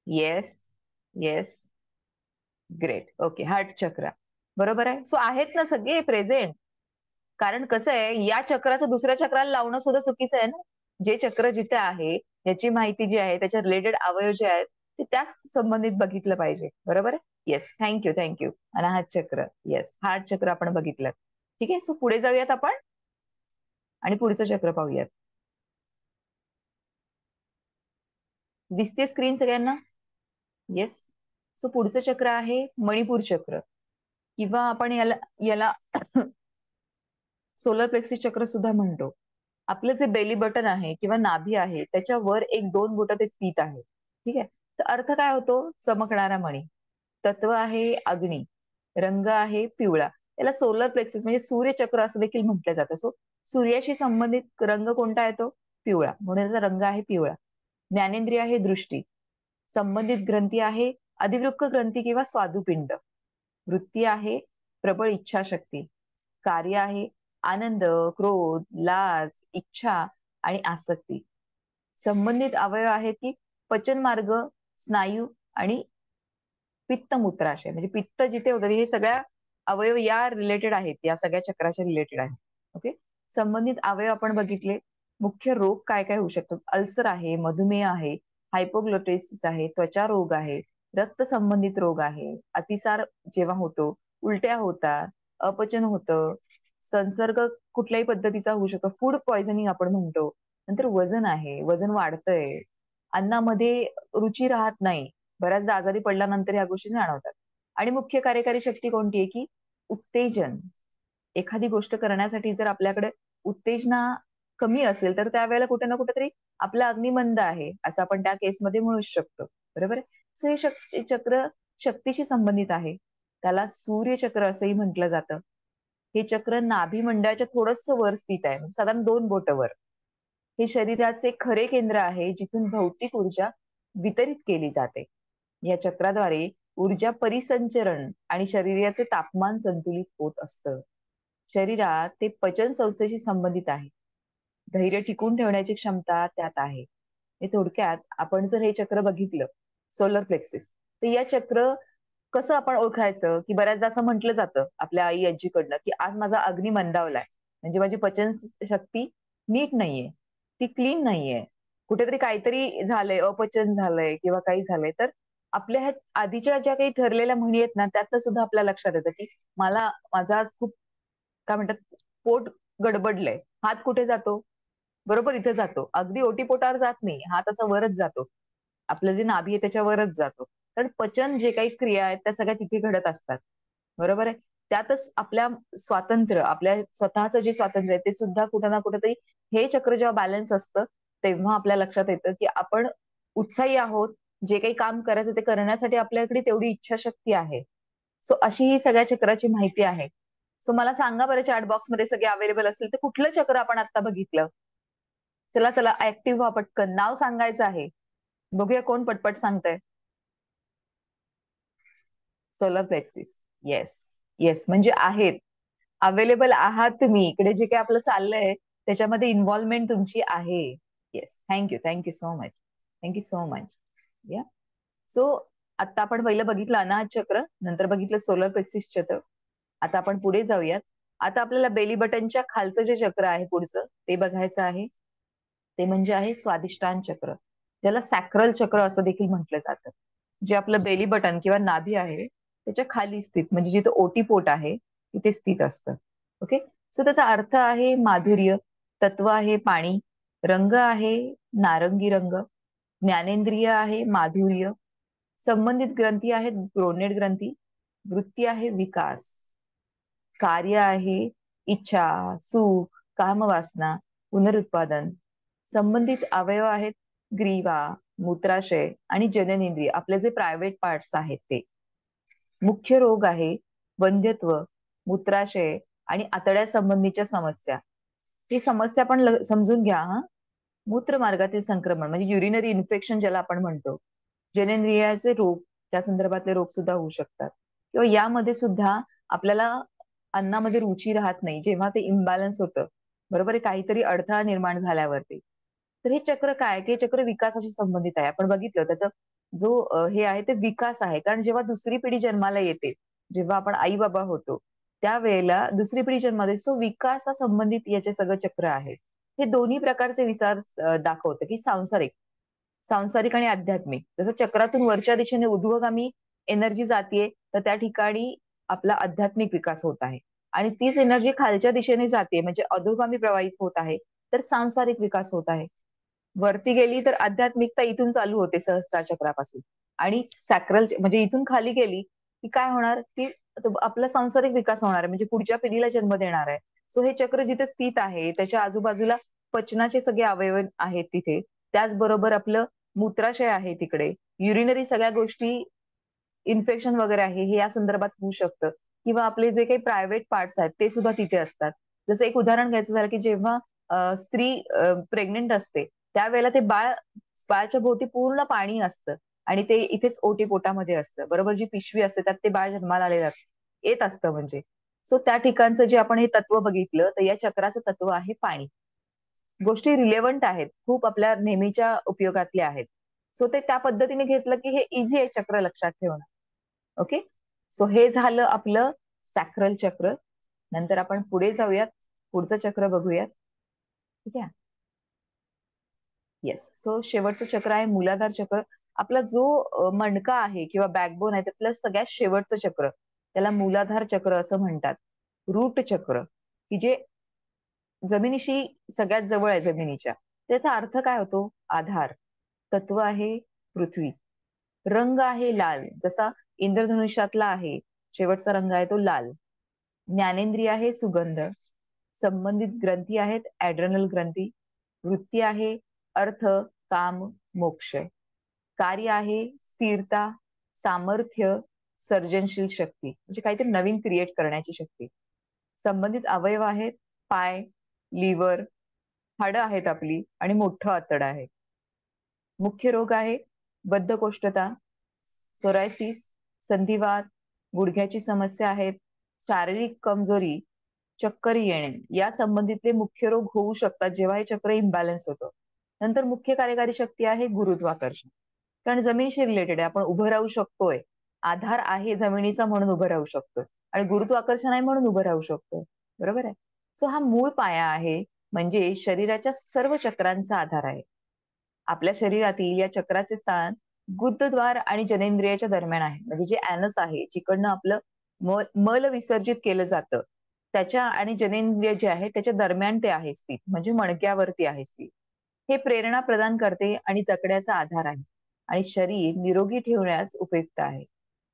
Yes, yes, great, okay. Heart चक्र, बरोबर आहे. सो आहेत ना सगळे प्रेझेंट. कारण कसं आहे, या चक्राचं दुसऱ्या चक्राला लावणं सुद्धा चुकीचं आहे ना. जे चक्र जिथे आहे, याची माहिती जी आहे, त्याच्या रिलेटेड अवयव जे आहेत ते त्याच संबंधित बघितलं पाहिजे, बरोबर आहे. Yes, thank you, thank you. अनाहत चक्र, येस, हार्ट चक्र आपण बघितलं. ठीक आहे, सो पुढे जाऊयात आपण आणि पुढचं चक्र पाहूयात. दिसते स्क्रीन सगळ्यांना? येस. सो पुढचं चक्र आहे मणिपूर चक्र, किंवा आपण याला याला सोलर प्लेक्सिस चक्र सुद्धा म्हणतो. आपलं जे बेली बटन आहे किंवा नाभी आहे, त्याच्यावर एक दोन बोटं ते स्थित आहे. ठीक आहे, तर अर्थ काय होतो? चमकणारा मणी. तत्व आहे अग्नी, रंग आहे पिवळा. याला सोलर प्लेक्सिस म्हणजे सूर्यचक्र असं देखील म्हटलं जातं. सो सूर्याशी संबंधित रंग कोणता आहे? तो पिवळा, म्हणून त्याचा रंग आहे पिवळा. ज्ञानेंद्रिय आहे दृष्टी. संबंधित ग्रंथी आहे अधिवृक्क ग्रंथी किंवा स्वादुपिंड. वृत्ती आहे प्रबळ इच्छाशक्ती. कार्य आहे आनंद, क्रोध, लाज, इच्छा आणि आसक्ती. संबंधित अवयव आहेत की पचन मार्ग, स्नायू आणि पित्त मूत्राशय. म्हणजे पित्त जिथे होतं हे सगळ्या अवयव या रिलेटेड आहेत, या सगळ्या चक्राच्या रिलेटेड आहेत. ओके, संबंधित अवयव आपण बघितले. मुख्य रोग काय काय होऊ शकतो? अल्सर आहे, मधुमेह आहे, हायपोग्लोटेसिस आहे, त्वचा रोग आहे, रक्त संबंधित रोग आहे, अतिसार जेव्हा होतो, उलट्या होतात, अपचन होतं, संसर्ग कुठल्याही पद्धतीचा होऊ शकतो, फूड पॉइझनिंग आपण म्हणतो. नंतर वजन आहे, वजन वाढतंय, अन्नामध्ये रुची राहत नाही, बऱ्याचदा आजारी पडल्यानंतर ह्या गोष्टी जाणवतात. आणि मुख्य कार्यकारी शक्ती कोणती आहे? की उत्तेजन. एखादी गोष्ट करण्यासाठी जर आपल्याकडे उत्तेजना कमी असेल, तर त्यावेळेला कुठे ना कुठेतरी आपला अग्नी मंद आहे, असं आपण त्या केसमध्ये म्हणू शकतो, बरोबर आहे. सो हे चक्र शक्तीशी संबंधित आहे. त्याला सूर्यचक्र असंही म्हटलं जातं. हे चक्र नाभी मंडळाच्या थोडस वर स्थित आहे, म्हणजे साधारण 2 बोट वर. हे शरीराचे खरे केंद्र आहे, जिथून भौतिक ऊर्जा वितरित केली जाते. या चक्राद्वारे ऊर्जा परिसंचरण आणि शरीराचे तापमान संतुलित होत असतं. शरीरात ते पचन संस्थेशी संबंधित आहे. धैर्य टिकून ठेवण्याची क्षमता त्यात आहे. हे थोडक्यात आपण जर हे चक्र बघितलं, सोलर प्लेक्सिस, तर या चक्र कसं आपण ओळखायचं? की बऱ्याचदा असं म्हटलं जातं आपल्या आई आजीकडनं, की आज माझा अग्नी मंदावलाय, म्हणजे माझी पचन शक्ती नीट नाहीये, ती क्लीन नाहीये, कुठेतरी काहीतरी झालंय, अपचन झालंय किंवा काही झालंय. तर आपल्या ह्या आधीच्या ज्या काही ठरलेल्या म्हणी आहेत ना, त्यातनं सुद्धा आपल्या लक्षात येतं, की माझा आज खूप काय म्हणतात, पोट गडबडलंय. हात कुठे जातो? बरोबर इथे जातो. अगदी ओटीपोटावर जात नाही, हात असा वरच जातो. आपलं जे नाभी आहे त्याच्यावरच जातो. कारण पचन जे काही क्रिया आहेत त्या सगळ्या तिथे घडत असतात, बरोबर आहे. त्यातच आपल्या स्वातंत्र्य, आपल्या स्वतःचं जे स्वातंत्र्य आहे ते सुद्धा कुठे ना कुठेतरी हे चक्र जेव्हा बॅलन्स असतं, तेव्हा आपल्या लक्षात येतं की आपण उत्साही आहोत. जे काही काम करायचं ते करण्यासाठी आपल्याकडे तेवढी इच्छाशक्ती आहे. सो अशी ही सगळ्या चक्राची माहिती आहे. सो मला सांगा बरं, चॅट बॉक्स मध्ये सगळे अवेलेबल असतील तर कुठलं चक्र आपण आता बघितलं? चला चला, ऍक्टिव्ह व्हा पटकन, नाव सांगायचं आहे. बघूया कोण पटपट सांगतंय. Solar plexus, yes. येस म्हणजे आहेत, अवेलेबल आहात तुम्ही. इकडे जे काही आपलं चाललंय त्याच्यामध्ये इन्व्हॉल्वमेंट तुमची आहे. Yes, thank you, thank so much, thank you so much. या, सो आता आपण पहिलं बघितलं अनाहत चक्र, नंतर बघितलं सोलर प्लेक्सिस चक्र. आता आपण पुढे जाऊयात. आता आपल्याला बेली बटनच्या खालचं जे चक्र आहे पुढचं ते बघायचं आहे. ते म्हणजे आहे स्वादिष्टान चक्र, ज्याला सॅक्रल चक्र असं देखील म्हटलं जातं. जे आपलं बेली बटन किंवा नाभी आहे त्याच्या खाली स्थित, म्हणजे जिथे ओटीपोट आहे तिथे स्थित असतं. ओके, सो त्याचा अर्थ आहे माधुर्य. तत्व आहे पाणी. रंग आहे नारंगी रंग. ज्ञानेंद्रिय आहे माधुर्य. संबंधित ग्रंथी आहेत ब्रोनेड ग्रंथी. वृत्ती आहे विकास. कार्य आहे इच्छा, सुख, कामवासना, पुनरुत्पादन. संबंधित अवयव आहेत ग्रीवा, मूत्राशय आणि जननेंद्रिय, आपले जे प्रायव्हेट पार्ट्स आहेत ते. मुख्य रोग आहे वंध्यत्व, मूत्राशय आणि आतड्या संबंधीच्या समस्या. ही समस्या पण समजून घ्या हा. मूत्रमार्गातील संक्रमण म्हणजे युरिनरी इन्फेक्शन ज्याला आपण म्हणतो. जननेंद्रियाचे रोग, त्या संदर्भातले रोग सुद्धा होऊ शकतात. किंवा यामध्ये सुद्धा आपल्याला अन्नामध्ये रुची राहत नाही जेव्हा ते इम्बॅलन्स होतं, बरोबर आहे, काहीतरी अडथळा निर्माण झाल्यावरती. तर हे चक्र काय की हे चक्र विकासाशी संबंधित आहे. आपण बघितलं त्याचं जो हे आहे ते विकास आहे. कारण जेव्हा दुसरी पिढी जन्माला येते, जेव्हा आपण आई बाबा होतो, त्यावेळेला दुसरी पिढी जन्माला येते. सो विकासासंबंधित याचे सगळं चक्र आहे. हे दोन्ही प्रकारचे विचार दाखवतं की सांसारिक सांसारिक आणि आध्यात्मिक. जसं चक्रातून वरच्या दिशेने ऊर्ध्वगामी एनर्जी जातीये, तर त्या ठिकाणी आपला आध्यात्मिक विकास होत आहे. आणि तीच एनर्जी खालच्या दिशेने जाते म्हणजे अधोगामी प्रवाहित होत आहे, तर सांसारिक विकास होत आहे. वरती गेली तर आध्यात्मिकता इथून चालू होते सहस्त्रार चक्रापासून, आणि सॅक्रल म्हणजे इथून खाली गेली की काय होणार की आपला सांसारिक विकास होणार आहे, म्हणजे पुढच्या पिढीला जन्म देणार आहे. सो हे चक्र जिथे स्थित आहे त्याच्या आजूबाजूला पचनाचे सगळे अवयव आहेत तिथे. त्याचबरोबर आपलं मूत्राशय आहे तिकडे, युरिनरी सगळ्या गोष्टी, इन्फेक्शन वगैरे आहे हे या संदर्भात होऊ शकतं. किंवा आपले जे काही प्रायव्हेट पार्ट्स आहेत ते सुद्धा तिथे असतात. जसं एक उदाहरण घ्यायचं झालं की जेव्हा स्त्री प्रेग्नेंट असते, त्यावेळेला ते बाळाच्या भोवती पूर्ण पाणी असतं आणि ते इथेच ओटी पोटामध्ये असतं, बरोबर. जी पिशवी असते त्यात ते बाळ जन्माला आलेलं असतं, येत असतं म्हणजे. सो त्या ठिकाणचं जे आपण हे तत्व बघितलं, तर या चक्राचं तत्व आहे पाणी. गोष्टी रिलेव्हंट आहेत, खूप आपल्या नेहमीच्या उपयोगातल्या आहेत. सो ते त्या पद्धतीने घेतलं की हे इझी आहे चक्र लक्षात ठेवणं. ओके. सो हे झालं आपलं सॅक्रल चक्र. नंतर आपण पुढे जाऊयात, पुढचं चक्र बघूयात. ठीक आहे. येस. सो शेवटचं चक्र आहे मूलाधार चक्र. आपला जो मणका आहे किंवा बॅकबोन आहे त्यातलं सगळ्यात शेवटचं चक्र, त्याला मूलाधार चक्र असं म्हणतात. रूट चक्र, की जे जमिनीशी सगळ्यात जवळ आहे जमिनीच्या. त्याचा अर्थ काय होतो? आधार. तत्व आहे पृथ्वी. रंग आहे लाल, जसा इंद्रधनुष्यातला आहे शेवटचा रंग आहे तो लाल. ज्ञानेंद्रिय आहे सुगंध. संबंधित ग्रंथी आहेत ऍड्रेनल ग्रंथी. वृत्ती आहे अर्थ, काम, मोक्ष. कार्य आहे स्थिरता, सामर्थ्य, सर्जनशील शक्ती, म्हणजे काहीतरी नवीन क्रिएट करण्याची शक्ती. संबंधित अवयव आहेत पाय, लिव्हर, हाडं आहेत आपली, आणि मोठं आतड आहे. मुख्य रोग आहे बद्धकोष्ठता, सोरायसिस, संधिवात, गुडघ्याची समस्या आहेत, शारीरिक कमजोरी, चक्कर येणे, या संबंधितले मुख्य रोग होऊ शकतात जेव्हा हे चक्र इम्बॅलन्स होतं. नंतर मुख्य कार्यकारी शक्ती आहे गुरुत्वाकर्षण. कारण जमिनीशी रिलेटेड आहे, आपण उभं राहू शकतोय, आधार आहे जमिनीचा म्हणून उभं राहू शकतोय, आणि गुरुत्वाकर्षण आहे म्हणून उभं राहू शकतोय, बरोबर आहे. सो हा मूळ पाया आहे, म्हणजे शरीराच्या सर्व चक्रांचा आधार आहे. आपल्या शरीरातील या चक्राचे स्थान गुदद्वार आणि जनेंद्रियाच्या दरम्यान आहे, म्हणजे जे ऍनस आहे जिकडनं आपलं मल विसर्जित केलं जातं, त्याच्या आणि जनेंद्रिय जे आहे त्याच्या दरम्यान ते आहे स्थित, म्हणजे मणक्यावरती आहे स्थित. हे प्रेरणा प्रदान करते आणि जगण्याचा आधार आहे, आणि शरीर निरोगी ठेवण्यास उपयुक्त आहे.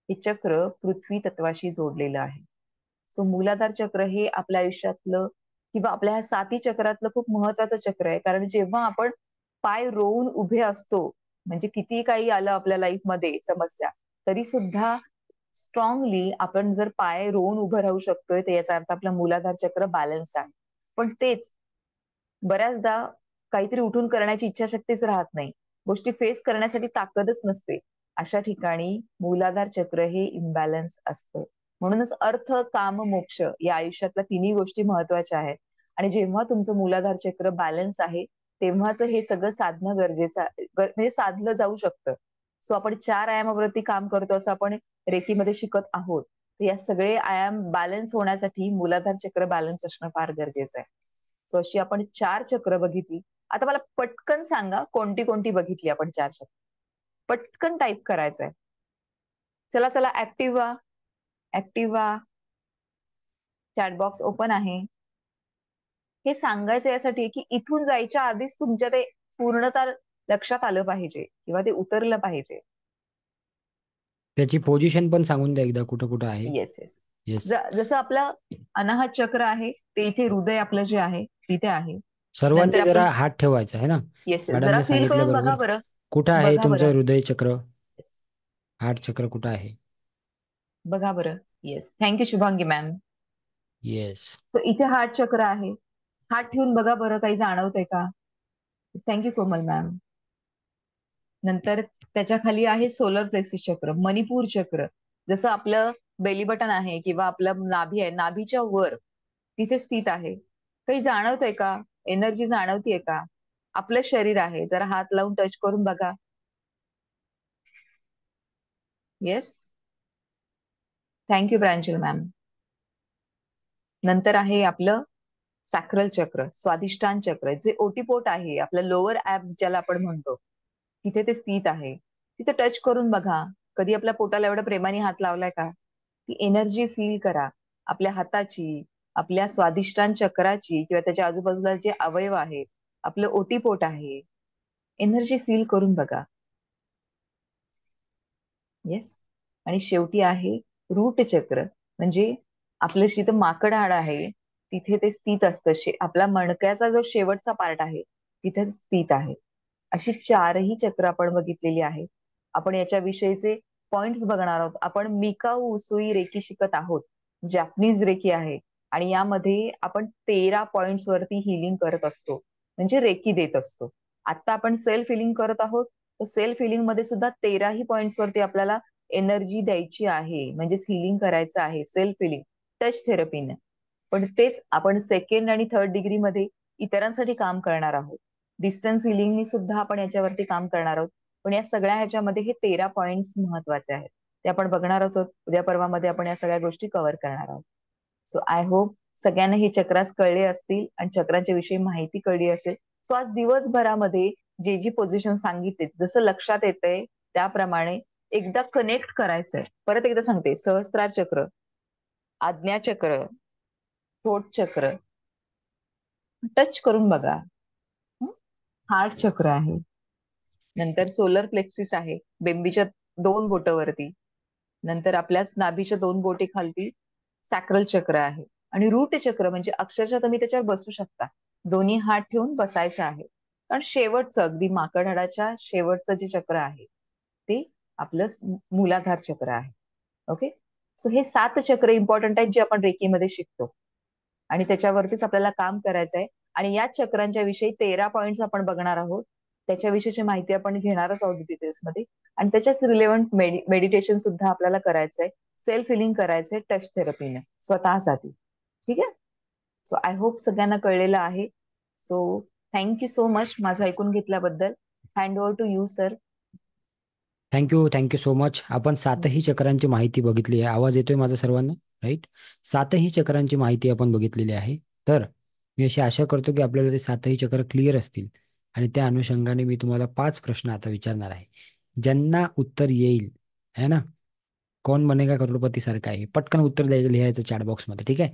हे चक्र पृथ्वी तत्वाशी जोडलेलं आहे. सो मूलाधार चक्र हे आपल्या आयुष्यातलं किंवा आपल्या ह्या साती चक्रातलं खूप महत्वाचं चक्र आहे. कारण जेव्हा आपण पाय रोवून उभे असतो, म्हणजे किती काही आलं आपल्या लाईफमध्ये समस्या, तरी सुद्धा स्ट्रॉंगली आपण जर पाय रोवून उभं राहू शकतोय, तर याचा अर्थ आपला मूलाधार चक्र बॅलन्स आहे. पण तेच बऱ्याचदा काहीतरी उठून करण्याची इच्छाशक्तीच राहत नाही, गोष्टी फेस करण्यासाठी ताकदच नसते, अशा ठिकाणी मूलाधार चक्र हे इम्बॅलन्स असतं. म्हणूनच अर्थ, काम, मोक्ष या आयुष्यातल्या तिन्ही गोष्टी महत्वाच्या आहेत. आणि जेव्हा तुमचं मूलाधार चक्र बॅलन्स आहे, तेव्हाच हे सगळं साधणं गरजेचं म्हणजे साधलं जाऊ शकतं. सो आपण 4 आयामावरती काम करतो असं आपण रेकीमध्ये शिकत आहोत. तर या सगळे आयाम बॅलन्स होण्यासाठी मूलाधार चक्र बॅलन्स असणं फार गरजेचं आहे. सो अशी आपण 4 चक्र बघितली. आता मला पटकन सांगा कोणती कोणती बघितली आपण 4 चक्र. पटकन टाईप करायचंय. चला चला, ऍक्टिव्ह व्हा, ऍक्टिव्ह व्हा. चॅट बॉक्स ओपन आहे. हे सांगायचं यासाठी की इथून जायच्या आधीच तुमच्या ते पूर्णतः लक्षात आलं पाहिजे किंवा ते उतरलं पाहिजे. त्याची पोझिशन पण सांगून द्या एकदा, कुठं कुठं आहे. Yes yes. येस. जसं आपलं अनाहत चक्र आहे ते इथे हृदय आपलं जे आहे तिथे आहे. नंतर सर्वांनी आपलं, जरा हात ठेवायचा आहे ना. येस येस, जरा मॅडमने फील करून बघा सांगितल्याबरोबर. बरं. कुठं आहे बघा बरं. तुमचं हृदय चक्र? Yes. हार्ट चक्र कुठं आहे? बघा बरं. Yes, thank you Shubhangi ma'am. Yes. So इथे हार्ट चक्र आहे. हात ठेवून बघा बरं, काही जाणवतंय का? थँक्यू कोमल मॅम. नंतर त्याच्या खाली आहे सोलर प्लेक्सिस चक्र, मणिपूर चक्र. जसं आपलं बेली बटन आहे किंवा आपलं नाभी आहे, नाभीच्या वर तिथे स्थित आहे. काही जाणवतंय का? एनर्जी जाणवतीये का? आपलं शरीर आहे, जरा हात लावून टच करून बघा. येस. थँक्यू प्रांजल मॅम. नंतर आहे आपलं सॅक्रल चक्र, स्वाधिष्ठान चक्र, जे ओटीपोट आहे, आपलं लोअर ऍब्स ज्याला आपण म्हणतो, तिथे ते स्थित आहे. तिथे टच करून बघा. कधी आपल्या पोटाला एवढ्या प्रेमाने हात लावलाय का? ती एनर्जी फील करा, आपल्या हाताची, आपल्या स्वाधिष्ठान चक्राची किंवा त्याच्या आजूबाजूला जे अवयव आहे, आपलं ओटीपोट आहे, एनर्जी फील करून बघा. येस. आणि शेवटी आहे रूट चक्र, म्हणजे आपलं जिथं माकड हाड आहे तिथे ते स्थित असतं. आपला मणक्याचा जो शेवटचा पार्ट आहे तिथे स्थित आहे. अशी चारही चक्र आपण बघितलेली आहे. आपण याच्या विषयीचे पॉइंट्स बघणार आहोत. आपण मिकाऊ उसुई रेकी शिकत आहोत, जॅपनीज रेकी आहे. आणि यामध्ये आपण 13 पॉइंट्स वरती हिलिंग करत असतो, म्हणजे रेकी देत असतो. आता आपण सेल्फ हिलिंग करत आहोत, तर सेल्फ हिलिंग मध्ये सुद्धा 13ही पॉइंट्स वरती आपल्याला एनर्जी द्यायची आहे, म्हणजेच हिलिंग करायचं आहे, सेल्फ हिलिंग टच थेरपीने. पण तेच आपण सेकंड आणि थर्ड डिग्री मध्ये इतरांसाठी काम करणार आहोत. डिस्टन्स हिलिंगनी सुद्धा आपण याच्यावरती काम करणार आहोत. पण या सगळ्या ह्याच्यामध्ये हे 13 पॉइंट्स महत्वाचे आहेत, ते आपण बघणार आहोत. उद्या परवामध्ये आपण या सगळ्या गोष्टी कव्हर करणार आहोत. सो आय होप सगळ्यांना हे चक्रास कळले असतील आणि चक्रांच्या विषयी माहिती कळली असेल. सो आज दिवसभरामध्ये जे जी पोझिशन सांगितले, जसं लक्षात येतंय त्याप्रमाणे एकदा कनेक्ट करायचंय. परत एकदा सांगते, सहस्त्रार चक्र, आज्ञा चक्र, थ्रोट चक्र टच करून बघा. हार्ट चक्र आहे. नंतर सोलर प्लेक्सिस आहे, बेंबीच्या 2 बोटावरती. नंतर आपल्या नाभीच्या 2 बोटे खालती सॅक्रल चक्र आहे. आणि रूट चक्र म्हणजे अक्षरशः तुम्ही त्याच्यावर बसू शकता, दोन्ही हात ठेवून बसायचं आहे. कारण शेवटचं अगदी माकडहाडाच्या शेवटचं जे चक्र आहे ते आपलं मूलाधार चक्र आहे. ओके. सो हे 7 चक्र इम्पॉर्टंट आहेत, जे आपण रेकीमध्ये शिकतो आणि त्याच्यावरतीच आपल्याला काम करायचं आहे. आणि या चक्रांच्या विषयी 13 पॉइंट्स आपण बघणार आहोत. त्याच्याविषयीची माहिती आपण घेणारच आहोत डिटेल्स मध्ये. आणि त्याच्याच रिलेव्हंट मेडिटेशन सुद्धा आपल्याला करायचंय, सेल्फ हिलिंग करायचंय टच थेरपीने स्वतःसाठी. ठीक आहे. सो आय होप सगळ्यांना कळलेलं आहे. सो थँक्यू सो मच माझं ऐकून घेतल्याबद्दल. Hand over to you sir. Thank you thank so so. आपण 7ही चक्रांची माहिती बघितली आहे. आवाज येतोय माझा सर्वांना? राईट. 7ही चक्रांची माहिती आपण बघितलेली आहे. तर मी अशी आशा करतो की आपल्याला ते 7ही चक्र क्लिअर असतील. आणि त्या अनुषंगाने मी तुम्हाला 5 प्रश्न आता विचारणार आहे, ज्यांना उत्तर येईल, है ना. कौन बनेगा करोडपती सारखं आहे. पटकन उत्तर लिहायचं चॅट बॉक्समध्ये, ठीक आहे.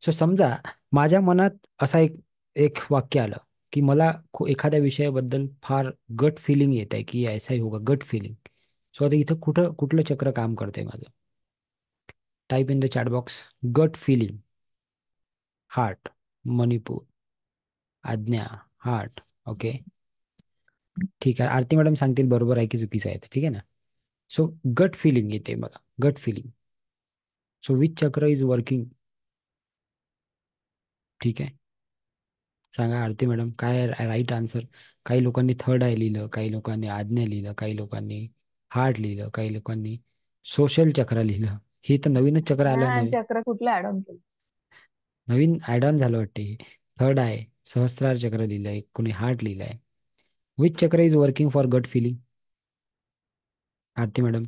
सो समजा माझ्या मनात असा एक एक वाक्य आलं की मला एखाद्या विषयाबद्दल फार गट फिलिंग येत आहे की ऐसा ही होगा, गट फिलिंग. सो आता इथं कुठलं चक्र काम करतंय माझं? Type in the chat box gut feeling. Heart, Manipur, आज्ञा, हार्ट. ओके. ठीक आहे. आरती मॅडम सांगतील बरोबर आहे की चुकीचं आहे ते, ठीक आहे ना. सो गट फिलिंग येते मला, गट feeling. So which chakra is working? ठीक आहे. सांगा आरती मॅडम काय राईट आन्सर. काही लोकांनी थर्ड आय लिहिलं, काही लोकांनी आज्ञा लिहिलं, काही लोकांनी हार्ट लिहिलं, काही लोकांनी सोशल चक्र लिहिलं. हे तर नवीनच चक्र आलं हा नवीन. चक्र कुठलं ऍड ऑन केलं? नवीन ऍड ऑन झालं वाटते. थर्ड आय, सहस्त्रार चक्र लिहिलंय, कोणी हार्ट लिहिलंय. Which chakra is working for gut feeling? Aarti madam.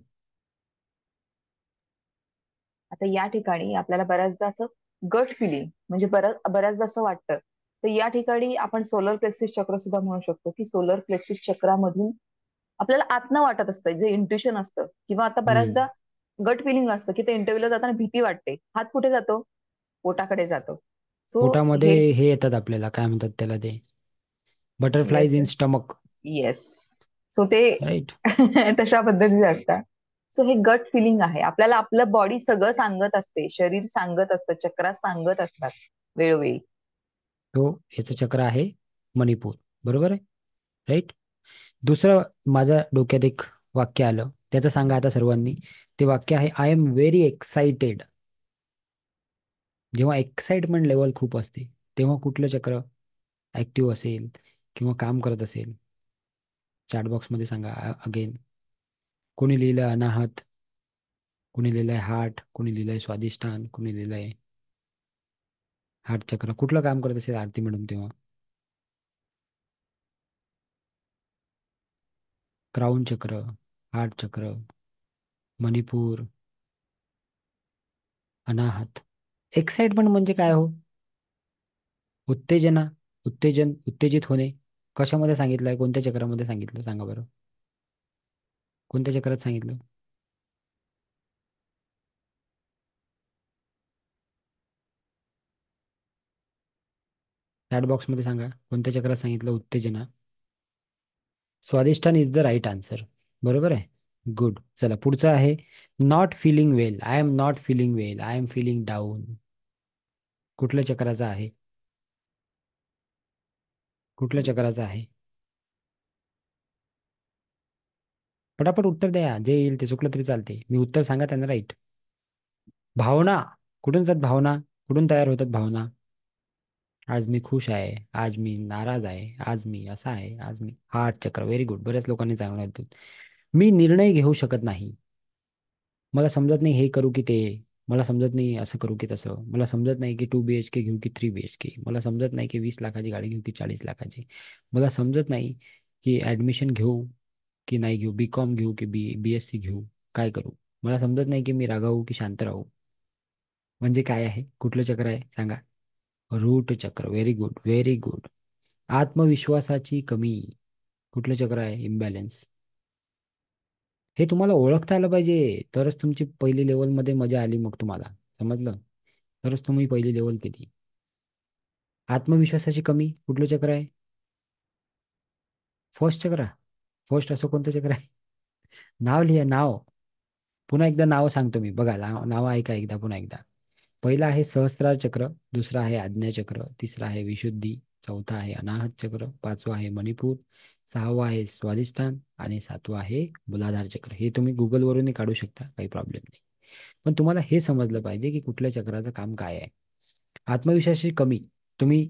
आता या ठिकाणी आपल्याला बऱ्याचदा असं गट फिलिंग म्हणजे बऱ्याचदा असं वाटतं. तर या ठिकाणी आपण सोलर प्लेक्सिस चक्र सुद्धा म्हणू शकतो, की सोलर प्लेक्सिस चक्रामधून आपल्याला आतनं वाटत असतं, जे इंट्युशन असतं. किंवा आता हम्म. बऱ्याचदा गट फिलिंग असतं की ते इंटरव्ह्यूला जाताना भीती वाटते, हात कुठे जातो? पोटाकडे जातो. सो पोटामध्ये हे हे येतात आपल्याला, काय म्हणतात त्याला ते, butterflies yes in stomach. Yes. So ते राईट. तशा पद्धतीचे असतात. सो हे गट फिलिंग आहे, आपल्याला आपलं बॉडी सगळं सांगत असते, शरीर सांगत असतं, चक्रा सांगत असतात वेळोवेळी. तो याचं Yes. चक्र आहे मणिपूर. बरोबर आहे. राईट. दुसरं माझ्या डोक्यात एक वाक्य आलं, त्याचं सांगा आता सर्वांनी. ते वाक्य आहे आय एम व्हेरी एक्साइटेड. जेव्हा एक्साइटमेंट लेवल खूप असते तेव्हा कुठलं चक्र ऍक्टिव्ह असेल किंवा काम करत असेल? चॅट बॉक्समध्ये सांगा अगेन. कोणी लिहिलं अनाहत? कुणी लिहिलंय हार्ट, कुणी लिहिलंय स्वादिष्टान, कुणी लिहिलंय हार्ट चक्र. कुठलं काम करत असेल आरती मॅडम तेव्हा? क्राऊन चक्र, हार्ट चक्र, मणिपूर, अनाहत. एक्साइटमेंट म्हणजे काय हो? उत्तेजना, उत्तेजन, उत्तेजित होणे. कशामध्ये सांगितलंय? कोणत्या चक्रामध्ये सांगितलं सांगा बरं? कोणत्या चक्रात सांगितलं? चॅट बॉक्समध्ये सांगा कोणत्या चक्रात सांगितलं उत्तेजना. Swadhisthana is the right answer. बरोबर आहे. गुड. चला पुढचं आहे not feeling well. I am not feeling well, I am feeling down. कुठल्या चक्राचा आहे? कुठल्या चक्राचा आहे? पटापट उत्तर द्या, जे येईल ते. चुकलं तरी चालते, मी उत्तर सांगा त्यांना राईट. भावना. कुठून जात भावना? कुठून तयार होतात भावना? आज मी खुश आहे, आज मी नाराज आहे, आज मी असा आहे, आज मी. हार्ट चक्र. Very good. बऱ्याच लोकांनी चांगलं होतं. मी निर्णय घेऊ शकत नाही. मला समजत नाही हे करू की ते. मला समजत नाही असं करू की तसं. मला समजत नाही की 2 BHK घेऊ की 3 BHK. मला समजत नाही की 20 लाखाची गाडी घेऊ की 40 लाखाची. मला समजत नाही की ऍडमिशन घेऊ की नाही घेऊ, B.Com घेऊ की BSc घेऊ. काय करू? मला समजत नाही की मी रागावू की शांत राहू. म्हणजे काय आहे? कुठलं चक्र आहे सांगा? रूट चक्र. Very good, very good. आत्मविश्वासाची कमी. कुठलं चक्र आहे? इम्बॅलन्स. हे तुम्हाला ओळखता आलं पाहिजे, तरच तुमची पहिली लेवलमध्ये मजा आली. मग तुम्हाला समजलं, तरच तुम्ही पहिली लेवल केली. आत्मविश्वासाची कमी. कुठलं चक्र आहे? फर्स्ट चक्र. फर्स्ट असं कोणतं चक्र आहे? नाव लिहा, नाव. पुन्हा एकदा नाव सांगतो मी, बघा नाव ऐका एकदा, पुन्हा एकदा. पहिला आहे सहस्त्रार चक्र, दुसरा आहे आज्ञा चक्र, तिसरा आहे विशुद्धी, चौथा आहे अनाहत चक्र, पाचवा आहे मणिपूर, सहावा आहे स्वादिष्ठान आणि सातवा आहे मूलाधार चक्र. हे तुम्ही गुगलवरूनही काढू शकता, काही प्रॉब्लेम नाही. पण तुम्हाला हे समजलं पाहिजे की कुठल्या चक्राचं काम काय आहे. आत्मविश्वासाची कमी. तुम्ही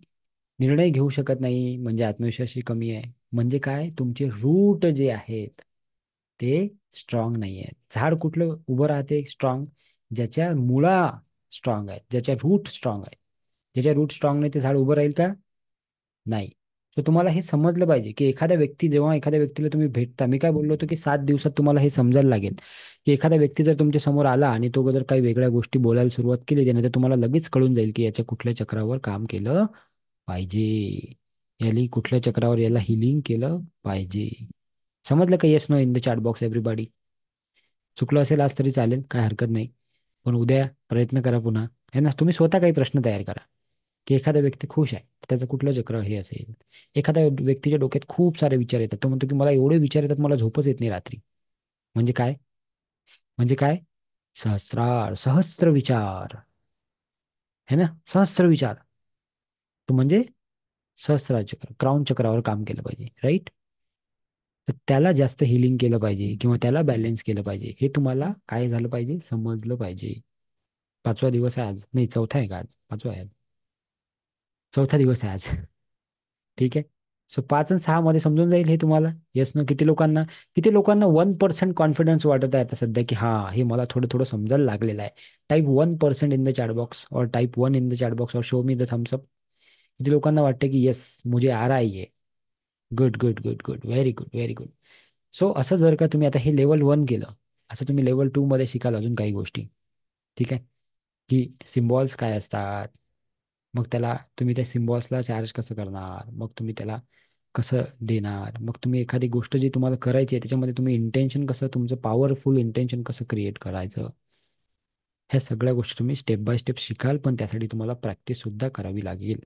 निर्णय घेऊ शकत नाही म्हणजे आत्मविश्वासाची कमी आहे. म्हणजे काय? तुमचे रूट जे आहेत ते स्ट्रॉंग नाही आहेत. झाड कुठलं उभं राहते स्ट्रॉंग? ज्याच्या मुळा स्ट्रॉंग आहेत, ज्याच्या रूट स्ट्रॉंग आहेत. ज्याच्या रूट स्ट्रॉंग नाही ते झाड उभं राहील का? नाही. सो तुम्हाला हे समजलं पाहिजे की एखाद्या व्यक्ती, जेव्हा एखाद्या व्यक्तीला तुम्ही भेटता, मी काय बोललो होतो की 7 दिवसात तुम्हाला हे समजायला लागेल की एखादा व्यक्ती जर तुमच्या समोर आला आणि तो जर काही वेगळ्या गोष्टी बोलायला सुरुवात केली त्याने, तर तुम्हाला लगेच कळून जाईल की याच्या कुठल्या चक्रावर काम केलं पाहिजे. याली कुठल्या चक्रावर याला हिलिंग केलं पाहिजे. समजलं का? Yes no in the chat box everybody. चुकलं असेल आज तरी चालेल, काय हरकत नाही. पण उद्या प्रयत्न करा पुन्हा. है ना? तुम्ही स्वतः काही प्रश्न तयार करा की एखादा व्यक्ती खुश आहे तर त्याचं कुठलं चक्र हे असेल. एखाद्या व्यक्तीच्या डोक्यात खूप सारे विचार येतात, तो म्हणतो की मला एवढे विचार येतात, मला झोपच येत नाही रात्री. म्हणजे काय? म्हणजे काय? सहस्रार, सहस्त्र विचार. है ना? सहस्त्र विचार. तो म्हणजे सहस्रार चक्र, क्राऊन चक्रावर काम केलं पाहिजे, राईट? तर त्याला जास्त हिलिंग केलं पाहिजे किंवा त्याला बॅलन्स केलं पाहिजे, हे तुम्हाला काय झालं पाहिजे? समजलं पाहिजे. 5वा दिवस आहे आज, नाही चौथा आहे का आज? पाचवा आहे आज. चौथा दिवस आहे आज. ठीक आहे. सो 5 आणि 6 मध्ये समजून जाईल हे तुम्हाला. येस ना? किती लोकांना 1% कॉन्फिडन्स वाटत आहे आता सध्या की हा हे मला थोडं थोडं समजायला लागलेलं आहे. Type 1% in the chat box, or type 1 in the chat box, or show me the thumbs up. किती लोकांना वाटतं की येस मुझे आ रहा है ये. Good good good good, very good very good. So असं जर का तुम्ही आता हे लेवल 1 केलं, असं तुम्ही लेवल 2 मध्ये शिकाल अजून काही गोष्टी. ठीक आहे. की सिम्बॉल्स काय असतात, मग त्याला तुम्ही त्या सिम्बॉल्सला चार्ज कसं करणार, मग तुम्ही त्याला कसं देणार, मग तुम्ही एखादी गोष्ट जी तुम्हाला करायची आहे त्याच्यामध्ये तुम्ही इंटेन्शन कसं, तुमचं पॉवरफुल इंटेन्शन कसं क्रिएट करायचं. ह्या सगळ्या गोष्टी तुम्ही स्टेप बाय स्टेप शिकाल, पण त्यासाठी तुम्हाला प्रॅक्टिस सुद्धा करावी लागेल.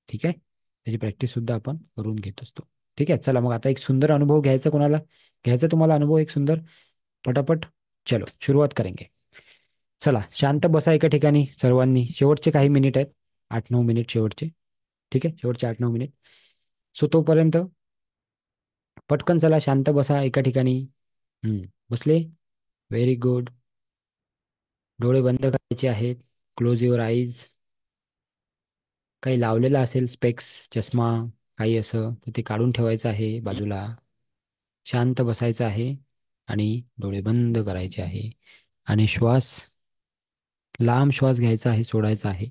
ठीक आहे. त्याची प्रॅक्टिस सुद्धा आपण करून घेत असतो. ठीक आहे. चला मग आता एक सुंदर अनुभव घ्यायचा, कोणाला घ्यायचा तुम्हाला अनुभव एक सुंदर? पटापट. चलो शुरुआत करेंगे. चला शांत बसा एका ठिकाणी सर्वांनी. शेवटचे काही मिनिट आहेत, 8-9 मिनिट शेवटचे. ठीक आहे, शेवटचे 8-9 मिनिट. सो तोपर्यंत पटकन चला शांत बसा एका ठिकाणी. हम्म, बसले. Very good. डोळे बंद करायचे आहेत. Close your eyes. काही लावलेलं असेल स्पेक्स, चष्मा, काही असं तर ते काढून ठेवायचं आहे बाजूला. शांत बसायचं आहे आणि डोळे बंद करायचे आहे. आणि लांब श्वास घ्यायचा आहे, सोडायचा आहे.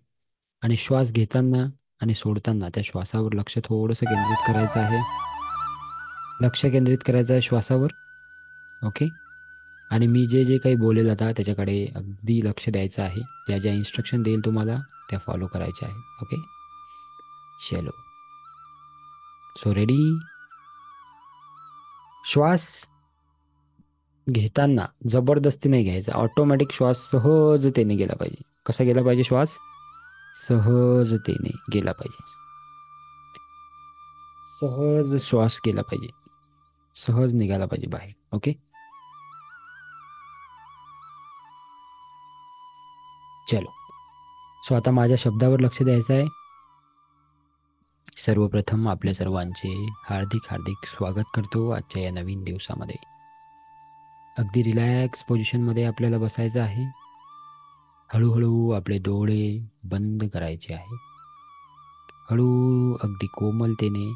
आणि श्वास घेताना आणि सोडताना त्या श्वासावर लक्ष थोडंसं केंद्रित करायचं आहे. लक्ष केंद्रित करायचं आहे श्वासावर. ओके. आणि मी जे जे काही बोलेल आता त्याच्याकडे अगदी लक्ष द्यायचं आहे. ज्या ज्या इन्स्ट्रक्शन देईल तुम्हाला त्या फॉलो करायच्या आहेत. ओके. चलो. So ready. श्वास घेताना जबरदस्ती नाही घ्यायचा. ऑटोमॅटिक श्वास सहजतेने गेला पाहिजे. कसा गेला पाहिजे श्वास? सहजतेने गेला पाहिजे. सहज श्वास गेला पाहिजे. सहज निघाला पाहिजे बाहेर. ओके. चलो. सो आता माझ्या शब्दावर लक्ष द्यायचं आहे. सर्वप्रथम आपल्या सर्वांचे हार्दिक हार्दिक स्वागत करतो आजच्या या नवीन दिवसामध्ये. अगदी रिलॅक्स पोझिशनमध्ये आपल्याला बसायचं आहे. हळूहळू आपले डोळे बंद करायचे आहे. हळू अगदी कोमलतेने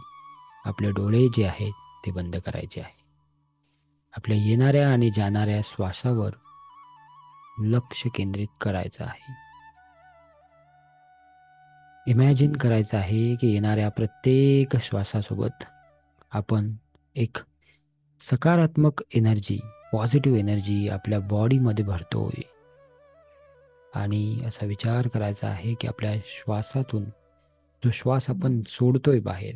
आपले डोळे जे आहेत ते बंद करायचे आहे. आपल्या येणाऱ्या आणि जाणाऱ्या श्वासावर लक्ष केंद्रित करायचं आहे. इमॅजिन करायचं आहे की येणाऱ्या प्रत्येक श्वासासोबत आपण एक सकारात्मक एनर्जी, पॉझिटिव्ह एनर्जी आपल्या बॉडीमध्ये भरतोय. आणि असा विचार करायचा आहे की आपल्या श्वासातून जो श्वास आपण सोडतोय बाहेर,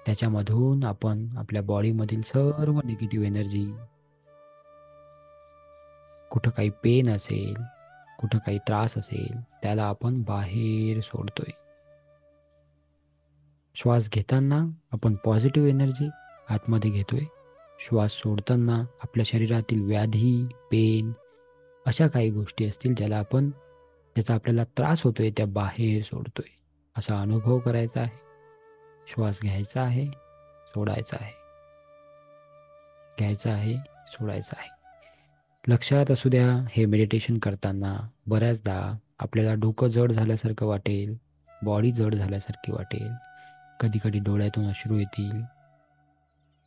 त्याच्यामधून आपण आपल्या बॉडीमधील सर्व निगेटिव्ह एनर्जी, कुठं काही पेन असेल, कुठं काही त्रास असेल, त्याला आपण बाहेर सोडतोय. श्वास घेताना आपण पॉझिटिव्ह एनर्जी आतमध्ये घेतोय. श्वास सोडताना आपल्या शरीरातील व्याधी, पेन, अशा काही गोष्टी असतील ज्याचा आपल्याला त्रास होतोय त्या बाहेर सोडतोय. असा अनुभव करायचा आहे. श्वास घ्यायचा आहे, सोडायचा आहे. घ्यायचा आहे, सोडायचा आहे. लक्षात असू द्या, हे मेडिटेशन करताना बऱ्याचदा आपल्याला डोकं जड झाल्यासारखं वाटेल, बॉडी जड झाल्यासारखी वाटेल, कधी कधी डोळ्यातून अश्रू येतील.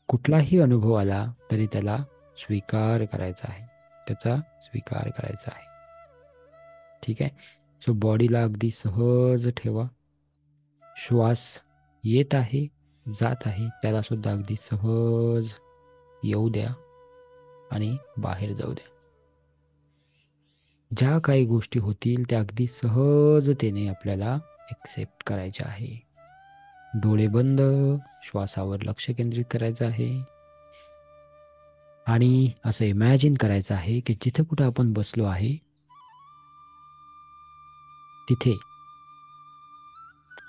कुठलाही अनुभव आला तरी त्याला स्वीकार करायचा आहे. त्याचा स्वीकार करायचा आहे. ठीक आहे. सो बॉडीला अगदी सहज ठेवा. श्वास येत आहे, जात आहे, त्याला सुद्धा अगदी सहज येऊ द्या आणि बाहेर जाऊ द्या. ज्या काही गोष्टी होतील त्या अगदी सहजतेने आपल्याला एक्सेप्ट करायच्या आहे. डोळे बंद, श्वासावर लक्ष केंद्रित करायचं आहे. आणि असं इमॅजिन करायचं आहे की जिथे कुठं आपण बसलो आहे तिथे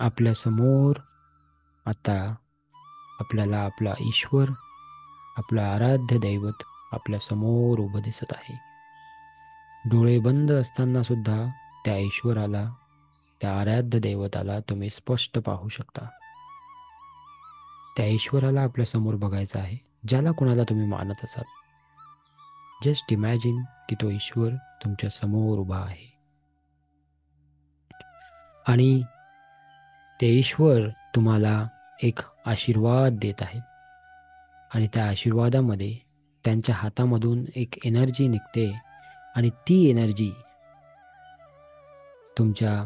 आपल्या समोर आता आपल्याला आपला ईश्वर, आपला आराध्य दैवत आपल्या समोर उभं दिसत आहे. डोळे बंद असताना सुद्धा त्या ईश्वराला, त्या आराध्य दैवताला तुम्ही स्पष्ट पाहू शकता. त्या ईश्वराला आपल्या समोर बघायचं आहे. ज्याला कोणाला तुम्ही मानत असाल, जस्ट इमॅजिन की तो ईश्वर तुमच्या समोर उभा आहे. आणि ते ईश्वर तुम्हाला एक आशीर्वाद देत आहेत. आणि त्या आशीर्वादामध्ये त्यांच्या हातामधून एक एनर्जी निघते आणि ती एनर्जी तुमच्या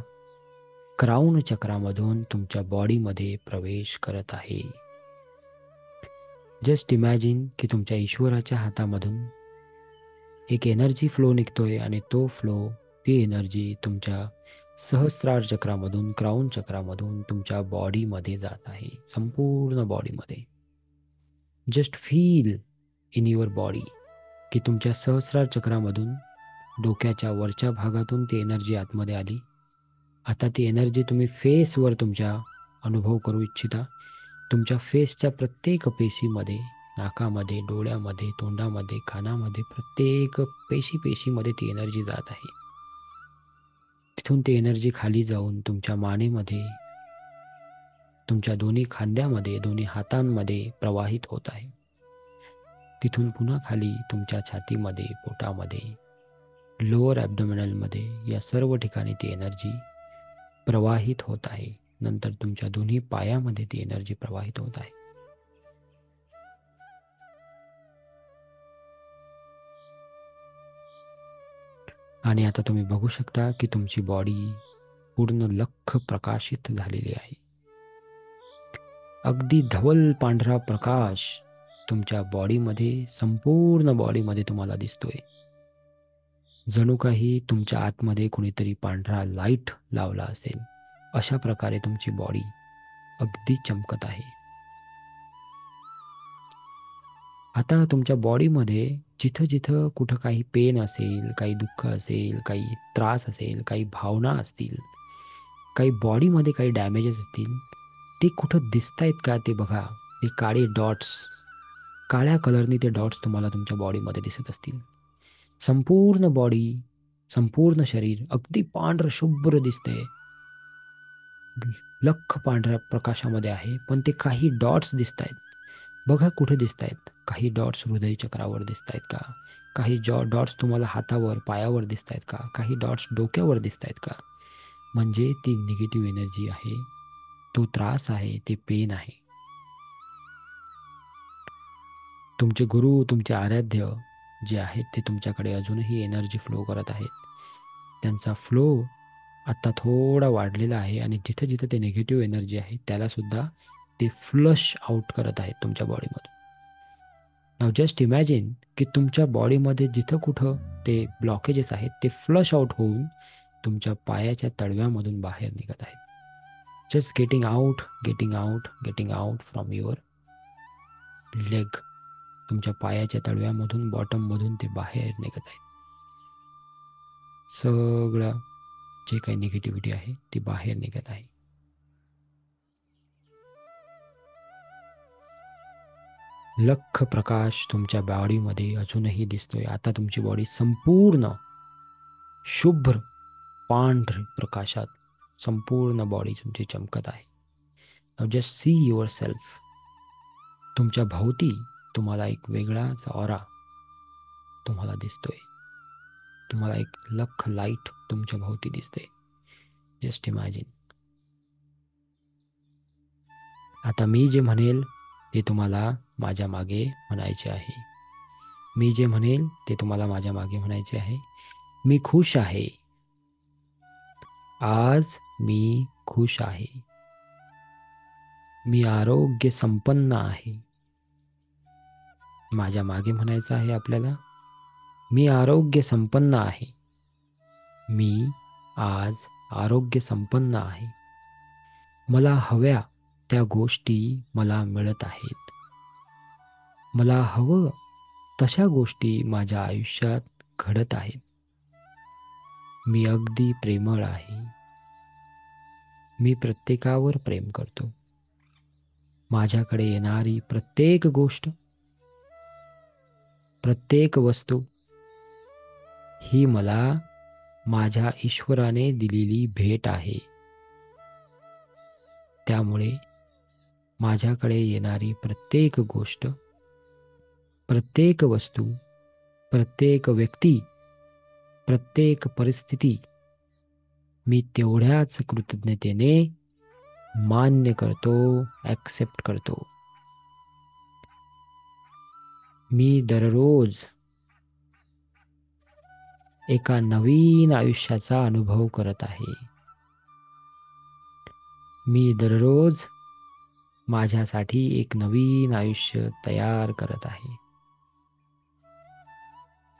क्राउन चक्रामधून तुमच्या बॉडीमध्ये प्रवेश करत आहे. जस्ट इमॅजिन की तुमच्या ईश्वराच्या हातामधून एक एनर्जी फ्लो निघतोय आणि तो फ्लो, ती एनर्जी तुमच्या सहस्रार चक्रामधून, क्राउन चक्रामधून तुमच्या बॉडीमध्ये जात आहे. संपूर्ण बॉडीमध्ये. Just feel in your body की तुमच्या सहस्रार चक्रामधून डोक्याच्या वरच्या भागातून ती एनर्जी आतमध्ये आली. आता ती एनर्जी तुम्ही फेसवर तुमच्या अनुभव करू इच्छिता. तुमच्या फेसच्या प्रत्येक पेशीमध्ये, नाकामध्ये, डोळ्यामध्ये, तोंडामध्ये, कानामध्ये, प्रत्येक पेशीमध्ये ती एनर्जी जात आहे. तिथून ती एनर्जी खाली जाऊन तुमच्या मानेमध्ये, तुमच्या दोन्ही खांद्यामध्ये, दोन्ही हातांमध्ये प्रवाहित होत आहे. तिथून पुन्हा खाली तुमच्या छातीमध्ये, पोटामध्ये, लोअर ॲब्डोमिनलमध्ये, या सर्व ठिकाणी ती एनर्जी प्रवाहित होत आहे. नंतर तुमच्या दोन्ही पायामध्ये ती एनर्जी प्रवाहित होत आहे. आणि आता तुम्ही बघू शकता की तुमची बॉडी पूर्ण लख्ख प्रकाशित झालेली आहे. अगदी धवल पांढरा प्रकाश तुमच्या बॉडीमध्ये, संपूर्ण बॉडीमध्ये तुम्हाला दिसतोय. जणू काही तुमच्या आतमध्ये कुणीतरी पांढरा लाईट लावला असेल, अशा प्रकारे तुमची बॉडी अगदी चमकत आहे. आता तुमच्या बॉडीमध्ये जिथं जिथं कुठं काही पेन असेल, काही दुःख असेल, काही त्रास असेल, काही भावना असतील, काही बॉडीमध्ये काही डॅमेजेस असतील, ते कुठं दिसतायत का ते बघा. ते काळे डॉट्स, काळ्या कलरनी ते डॉट्स तुम्हाला तुमच्या बॉडीमध्ये दिसत असतील. संपूर्ण बॉडी, संपूर्ण शरीर अगदी पांढरं शुभ्र दिसतंय. लख्ख पांढऱ्या प्रकाशामध्ये आहे, पण ते काही डॉट्स दिसत आहेत. बघा कुठे दिसत आहेत. काही डॉट्स हृदय चक्रावर दिसत आहेत का? काही डॉट्स तुम्हाला हातावर, पायावर दिसत आहेत का? काही डॉट्स डोक्यावर दिसत आहेत का? म्हणजे ती निगेटिव्ह एनर्जी आहे, तो त्रास आहे, ते पेन आहे. तुमचे गुरु, तुमचे आराध्य जे आहेत ते तुमच्याकडे अजूनही एनर्जी फ्लो करत आहेत. त्यांचा फ्लो आत्ता थोडा वाढलेला आहे आणि जिथं जिथं ते निगेटिव्ह एनर्जी आहे त्यालासुद्धा ते फ्लश आउट करत आहेत तुमच्या बॉडीमधून. नाव जस्ट इमॅजिन की तुमच्या बॉडीमध्ये जिथं कुठं ते ब्लॉकेजेस आहेत ते फ्लश आउट होऊन तुमच्या पायाच्या तळव्यामधून बाहेर निघत आहेत. Just getting out, getting out, getting out from your leg. तुमच्या पायाच्या तळव्यामधून, बॉटममधून ते बाहेर निघत आहेत. सगळं जे काही निगेटिव्हिटी आहे ती बाहेर निघत आहे. लख्ख प्रकाश तुमच्या बॉडीमध्ये अजूनही दिसतोय. आता तुमची बॉडी संपूर्ण शुभ्र पांढरी प्रकाशात संपूर्ण बॉडी तुमची चमकत आहे. Now just see your self. तुमच्या भोवती तुम्हाला एक वेगळाच ऑरा तुम्हाला दिसतोय. तुम्हाला एक लख्ख लाईट तुमच्या भोवती दिसते. Just imagine. आता मी जे म्हणेल ते तुम्हाला माझ्या मागे म्हणायचे आहे. मी जे म्हणेल ते तुम्हाला माझ्या मागे म्हणायचे आहे. मी खुश आहे. आज मी खुश आहे. मी आरोग्य संपन्न आहे. माझ्या मागे म्हणायचं आहे आपल्याला, मी आरोग्य संपन्न आहे. मी आज आरोग्य संपन्न आहे. मला हव्या त्या गोष्टी मला मिळत आहेत. मला हवं तशा गोष्टी माझ्या आयुष्यात घडत आहेत. मी अगदी प्रेमळ आहे. मी प्रत्येकावर प्रेम करतो. माझ्याकडे येणारी प्रत्येक गोष्ट, प्रत्येक वस्तू ही मला माझ्या ईश्वराने दिलेली भेट आहे. त्यामुळे माझ्याकडे येणारी प्रत्येक गोष्ट, प्रत्येक वस्तू, प्रत्येक व्यक्ती, प्रत्येक परिस्थिती मी तेवढ्याच कृतज्ञतेने मान्य करतो, ॲक्सेप्ट करतो. मी दररोज एका नवीन आयुष्याचा अनुभव करत आहे. मी दररोज माझ्यासाठी एक नवीन आयुष्य तयार करत आहे.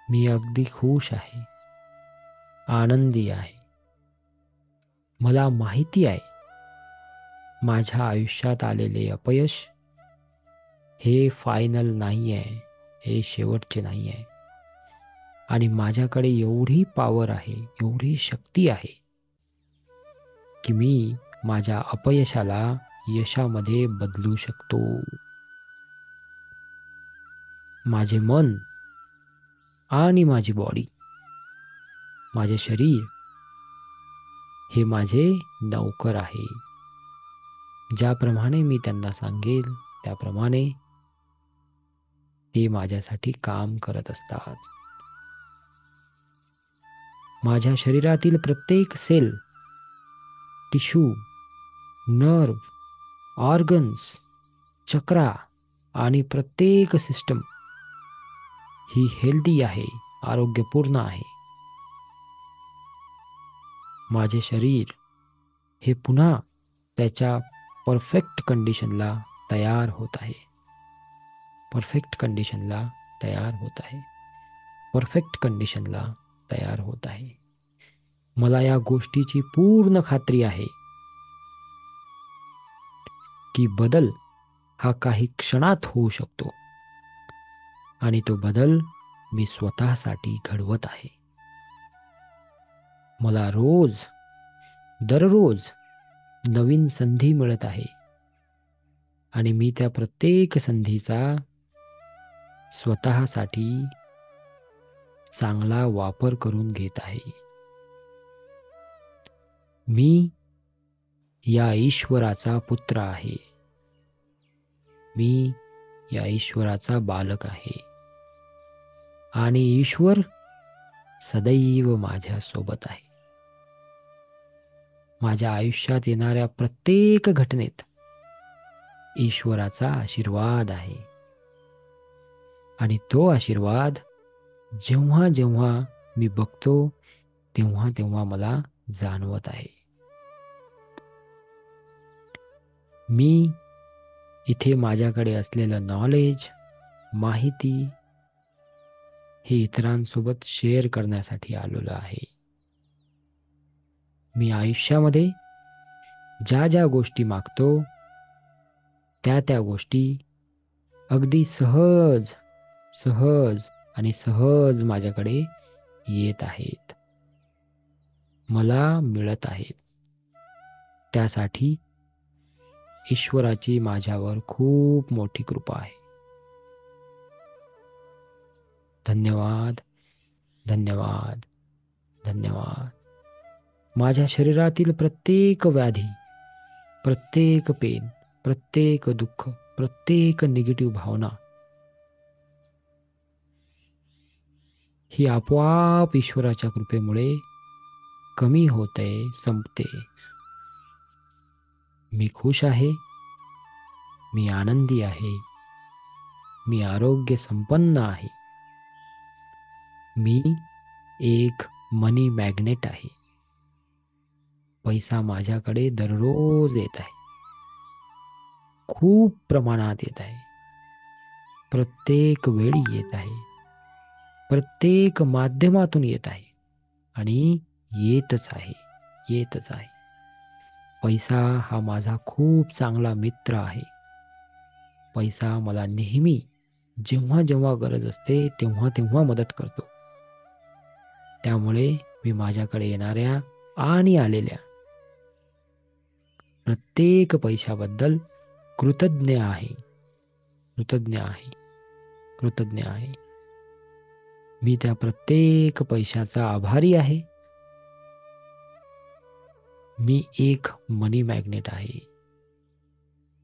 मी अगदी खुश आहे, आनंदी आहे. मला माहिती आहे माझ्या आयुष्यात आलेले अपयश हे फायनल नाही आहे, हे शेवटचे नाही आहे. आणि माझ्याकडे एवढी पॉवर आहे, एवढी शक्ती आहे की मी माझ्या अपयशाला यशामध्ये बदलू शकतो. माझे मन आणि माझी बॉडी, माझे शरीर हे माझे नौकर आहे. ज्याप्रमाणे मी त्यांना सांगेल त्याप्रमाणे ते माझ्यासाठी काम करत असतात. माझ्या शरीरातील प्रत्येक सेल, टिश्यू, नर्व, ऑर्गन्स, चक्रा आणि प्रत्येक सिस्टम ही हेल्दी आहे, आरोग्यपूर्ण आहे. माझे शरीर हे पुन्हा त्याच्या परफेक्ट कंडिशनला तयार होत आहे. परफेक्ट कंडिशनला तयार होत आहे. परफेक्ट कंडिशनला तयार होत आहे. मला या गोष्टीची पूर्ण खात्री आहे की बदल हा काही क्षणात होऊ शकतो आणि तो बदल मी स्वतःसाठी घडवत आहे. मला दररोज नवीन संधी मिळत आहे आणि मी त्या प्रत्येक संधीचा स्वतःसाठी चांगला वापर करून घेत आहे. मी या ईश्वराचा पुत्र आहे. मी या ईश्वराचा बालक आहे आणि ईश्वर सदैव माझ्या सोबत आहे. माझ्या आयुष्यात येणाऱ्या प्रत्येक घटनेत ईश्वराचा आशीर्वाद आहे आणि तो आशीर्वाद जेव्हा जेव्हा मी बघतो तेव्हा तेव्हा मला जाणवत आहे. मी इथे माझ्याकडे असलेलं नॉलेज, माहिती हे इतरांसोबत शेअर करण्यासाठी आलेलो आहे. मी आयुष्यामध्ये ज्या ज्या गोष्टी मागतो त्या त्या गोष्टी अगदी सहज सहज आणि सहज माझ्याकडे येत आहेत, मला मिळत आहेत. त्यासाठी ईश्वराची माझ्यावर खूप मोठी कृपा आहे. धन्यवाद, धन्यवाद, धन्यवाद. माझ्या शरीरातील प्रत्येक व्याधी, प्रत्येक पेन, प्रत्येक दुःख, प्रत्येक निगेटिव्ह भावना ही आपोआप ईश्वराच्या कृपेमुळे कमी होते, संपते. मी खुश आहे, मी आनंदी आहे, मी आरोग्य संपन्न आहे. मी एक मनी मॅग्नेट आहे. पैसा माझ्याकडे दररोज येत आहे, खूप प्रमाणात येत आहे, प्रत्येक वेळी येत आहे, प्रत्येक माध्यमातून येत आहे आणि येतच आहे, येतच आहे. पैसा हा माझा खूप चांगला मित्र आहे. पैसा मला नेहमी जेव्हा जेव्हा गरज असते तेव्हा तेव्हा मदत करतो. त्यामुळे मी माझ्याकडे येणाऱ्या आणि आलेल्या प्रत्येक पैशाबद्दल कृतज्ञ आहे, कृतज्ञ आहे, कृतज्ञ आहे. मी त्या प्रत्येक पैशाचा आभारी आहे. मी एक मनी मॅग्नेट आहे.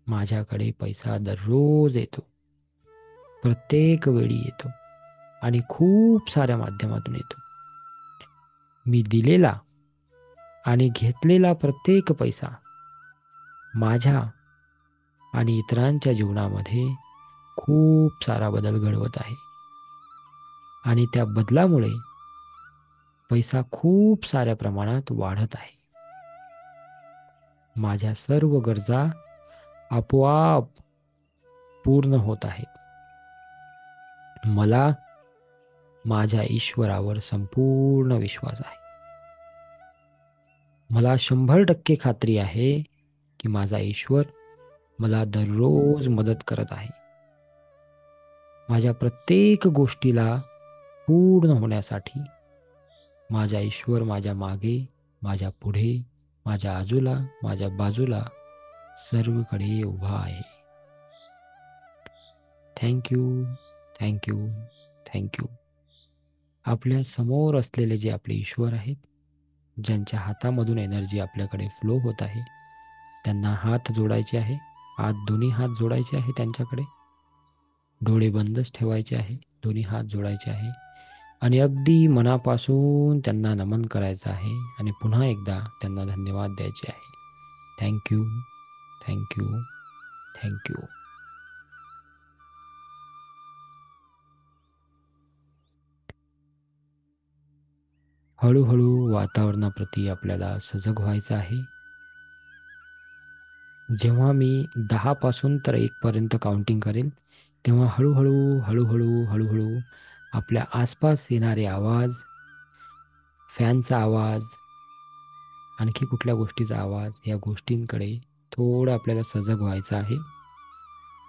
माझ्याकडे पैसा दररोज येतो, प्रत्येक वेळी येतो आणि खूप साऱ्या माध्यमातून येतो. मी दिलेला आणि घेतलेला प्रत्येक पैसा माझ्या आणि इतरांच्या जीवनामध्ये खूप सारा बदल घडवत आहे आणि त्या बदलामुळे पैसा खूप साऱ्या प्रमाणात वाढत आहे. माझ्या सर्व गरजा आपोआप पूर्ण होत आहेत. मला माझ्या ईश्वरावर संपूर्ण विश्वास आहे. मला 100% खात्री आहे की माझा ईश्वर मला दररोज मदत करत आहे. माझ्या प्रत्येक गोष्टीला पूर्ण होण्यासाठी माझा ईश्वर माझ्या मागे, माझ्या पुढे, माझ्या आजूला, माझ्या बाजूला सर्वकडे उभा आहे. Thank you, thank you, thank you. आपल्या समोर असलेले जे आपले ईश्वर आहेत, ज्यांच्या हातामधून एनर्जी आपल्याकडे फ्लो होत आहे, त्यांना हात जोडायचे आहे. दोन्ही हात जोडायचे आहे त्यांच्याकडे. डोळे बंदच ठेवायचे आहे. दोन्ही हात जोडायचे आहे आणि अगदी मनापासून त्यांना नमन करायचं आहे आणि पुन्हा एकदा त्यांना धन्यवाद द्यायचे आहे. Thank you, thank you, thank you. हळूहळू वातावरणाप्रती आपल्याला सजग व्हायचं आहे. जेव्हा मी 10 पासून तर 1 पर्यंत काउंटिंग करेल, तेव्हा हळूहळू, हळूहळू, हळूहळू आपल्या आसपास येणारे आवाज, फॅनचा आवाज, आणखी कुठल्या गोष्टीचा आवाज, या गोष्टींकडे थोडं आपल्याला सजग व्हायचं आहे.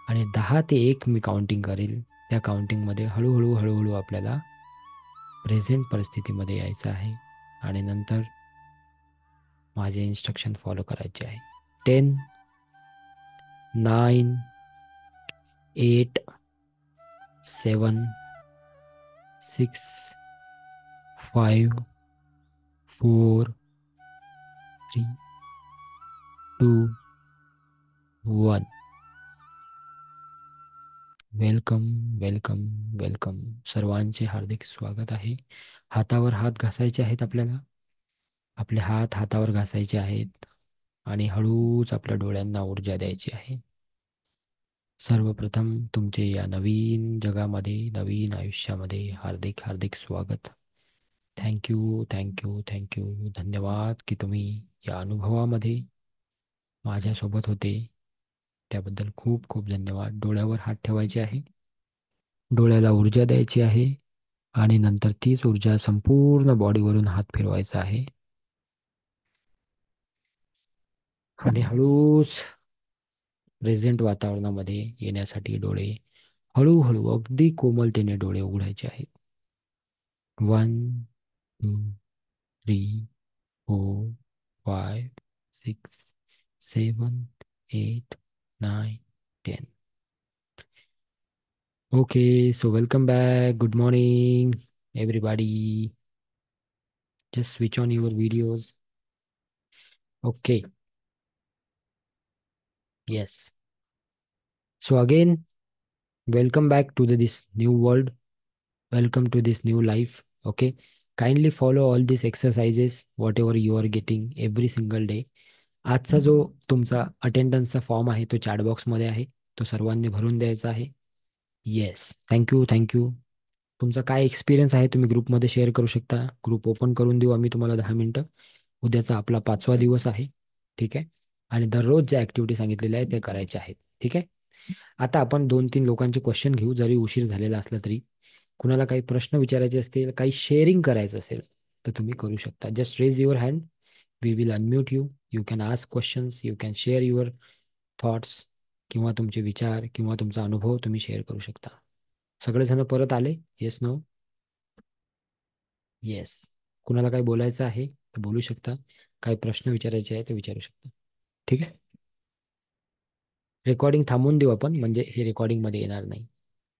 आणि 10 ते 1 मी काउंटिंग करेल. त्या काउंटिंगमध्ये हळूहळू, हळूहळू आपल्याला प्रेझेंट परिस्थितीमध्ये यायचं आहे. आणि नंतर माझे इन्स्ट्रक्शन फॉलो करायचे आहे. 10, 9, 8, 7, 6, 5, 4, 3, 2, 1. Welcome, welcome, welcome. सर्वांचे हार्दिक स्वागत आहे. हातावर हात घासायचे आहेत आपल्याला. आपले हात हातावर घासायचे आहेत आणि हळूच आपल्या डोळ्यांना ऊर्जा द्यायची आहे. सर्वप्रथम तुमचे या नवीन जगामध्ये, नवीन आयुष्यामध्ये हार्दिक हार्दिक स्वागत. Thank you, thank you, thank you. धन्यवाद की तुम्ही या अनुभवामध्ये माझ्यासोबत होते. त्याबद्दल खूप खूप धन्यवाद. डोळ्यावर हात ठेवायचे आहे. डोळ्याला ऊर्जा द्यायची आहे आणि नंतर तीच ऊर्जा संपूर्ण बॉडीवरून हात फिरवायचा आहे. आणि हळूच प्रेझेंट वातावरणामध्ये येण्यासाठी डोळे हळूहळू अगदी कोमलतेने डोळे उघडायचे आहेत. 1, 2, 3, 4, 5, 6, 7, 8, 9, 10. Okay, so welcome back. Good morning, everybody. Just switch on your videos. Okay, yes. So again, welcome back to this new world. Welcome to this new life. Okay, kindly follow all these exercises, whatever you are getting every single day. आजचा जो तुमचा अटेंडन्सचा फॉर्म आहे तो चॅट बॉक्समध्ये आहे. तो सर्वांनी भरून द्यायचा आहे. Yes, thank you, thank you. तुमचा काय एक्सपिरियन्स आहे तुम्ही ग्रुपमध्ये शेअर करू शकता. ग्रुप ओपन करून देऊ आम्ही तुम्हाला 10 मिनटं. उद्याचा आपला 5वा दिवस आहे. ठीक आहे. आणि दररोज ज्या ॲक्टिव्हिटी सांगितलेल्या आहेत ते करायचे आहेत. ठीक आहे. आता आपण 2-3 लोकांचे क्वेश्चन घेऊ, जरी उशीर झालेला असला तरी. कुणाला काही प्रश्न विचारायचे असतील, काही शेअरिंग करायचं असेल तर तुम्ही करू शकता. Just raise your hand. We will unmute you. You can ask questions. You can share your thoughts, किंवा तुमचे विचार किंवा तुमचा अनुभव तुम्ही शेअर करू शकता. सगळेजण परत आले? Yes, no? येस. कुणाला काही बोलायचं आहे तर बोलू शकता. काही प्रश्न विचारायचे आहे ते विचारू शकता. ठीक आहे. रेकॉर्डिंग थांबवून देऊ आपण, म्हणजे हे रेकॉर्डिंगमध्ये येणार नाही.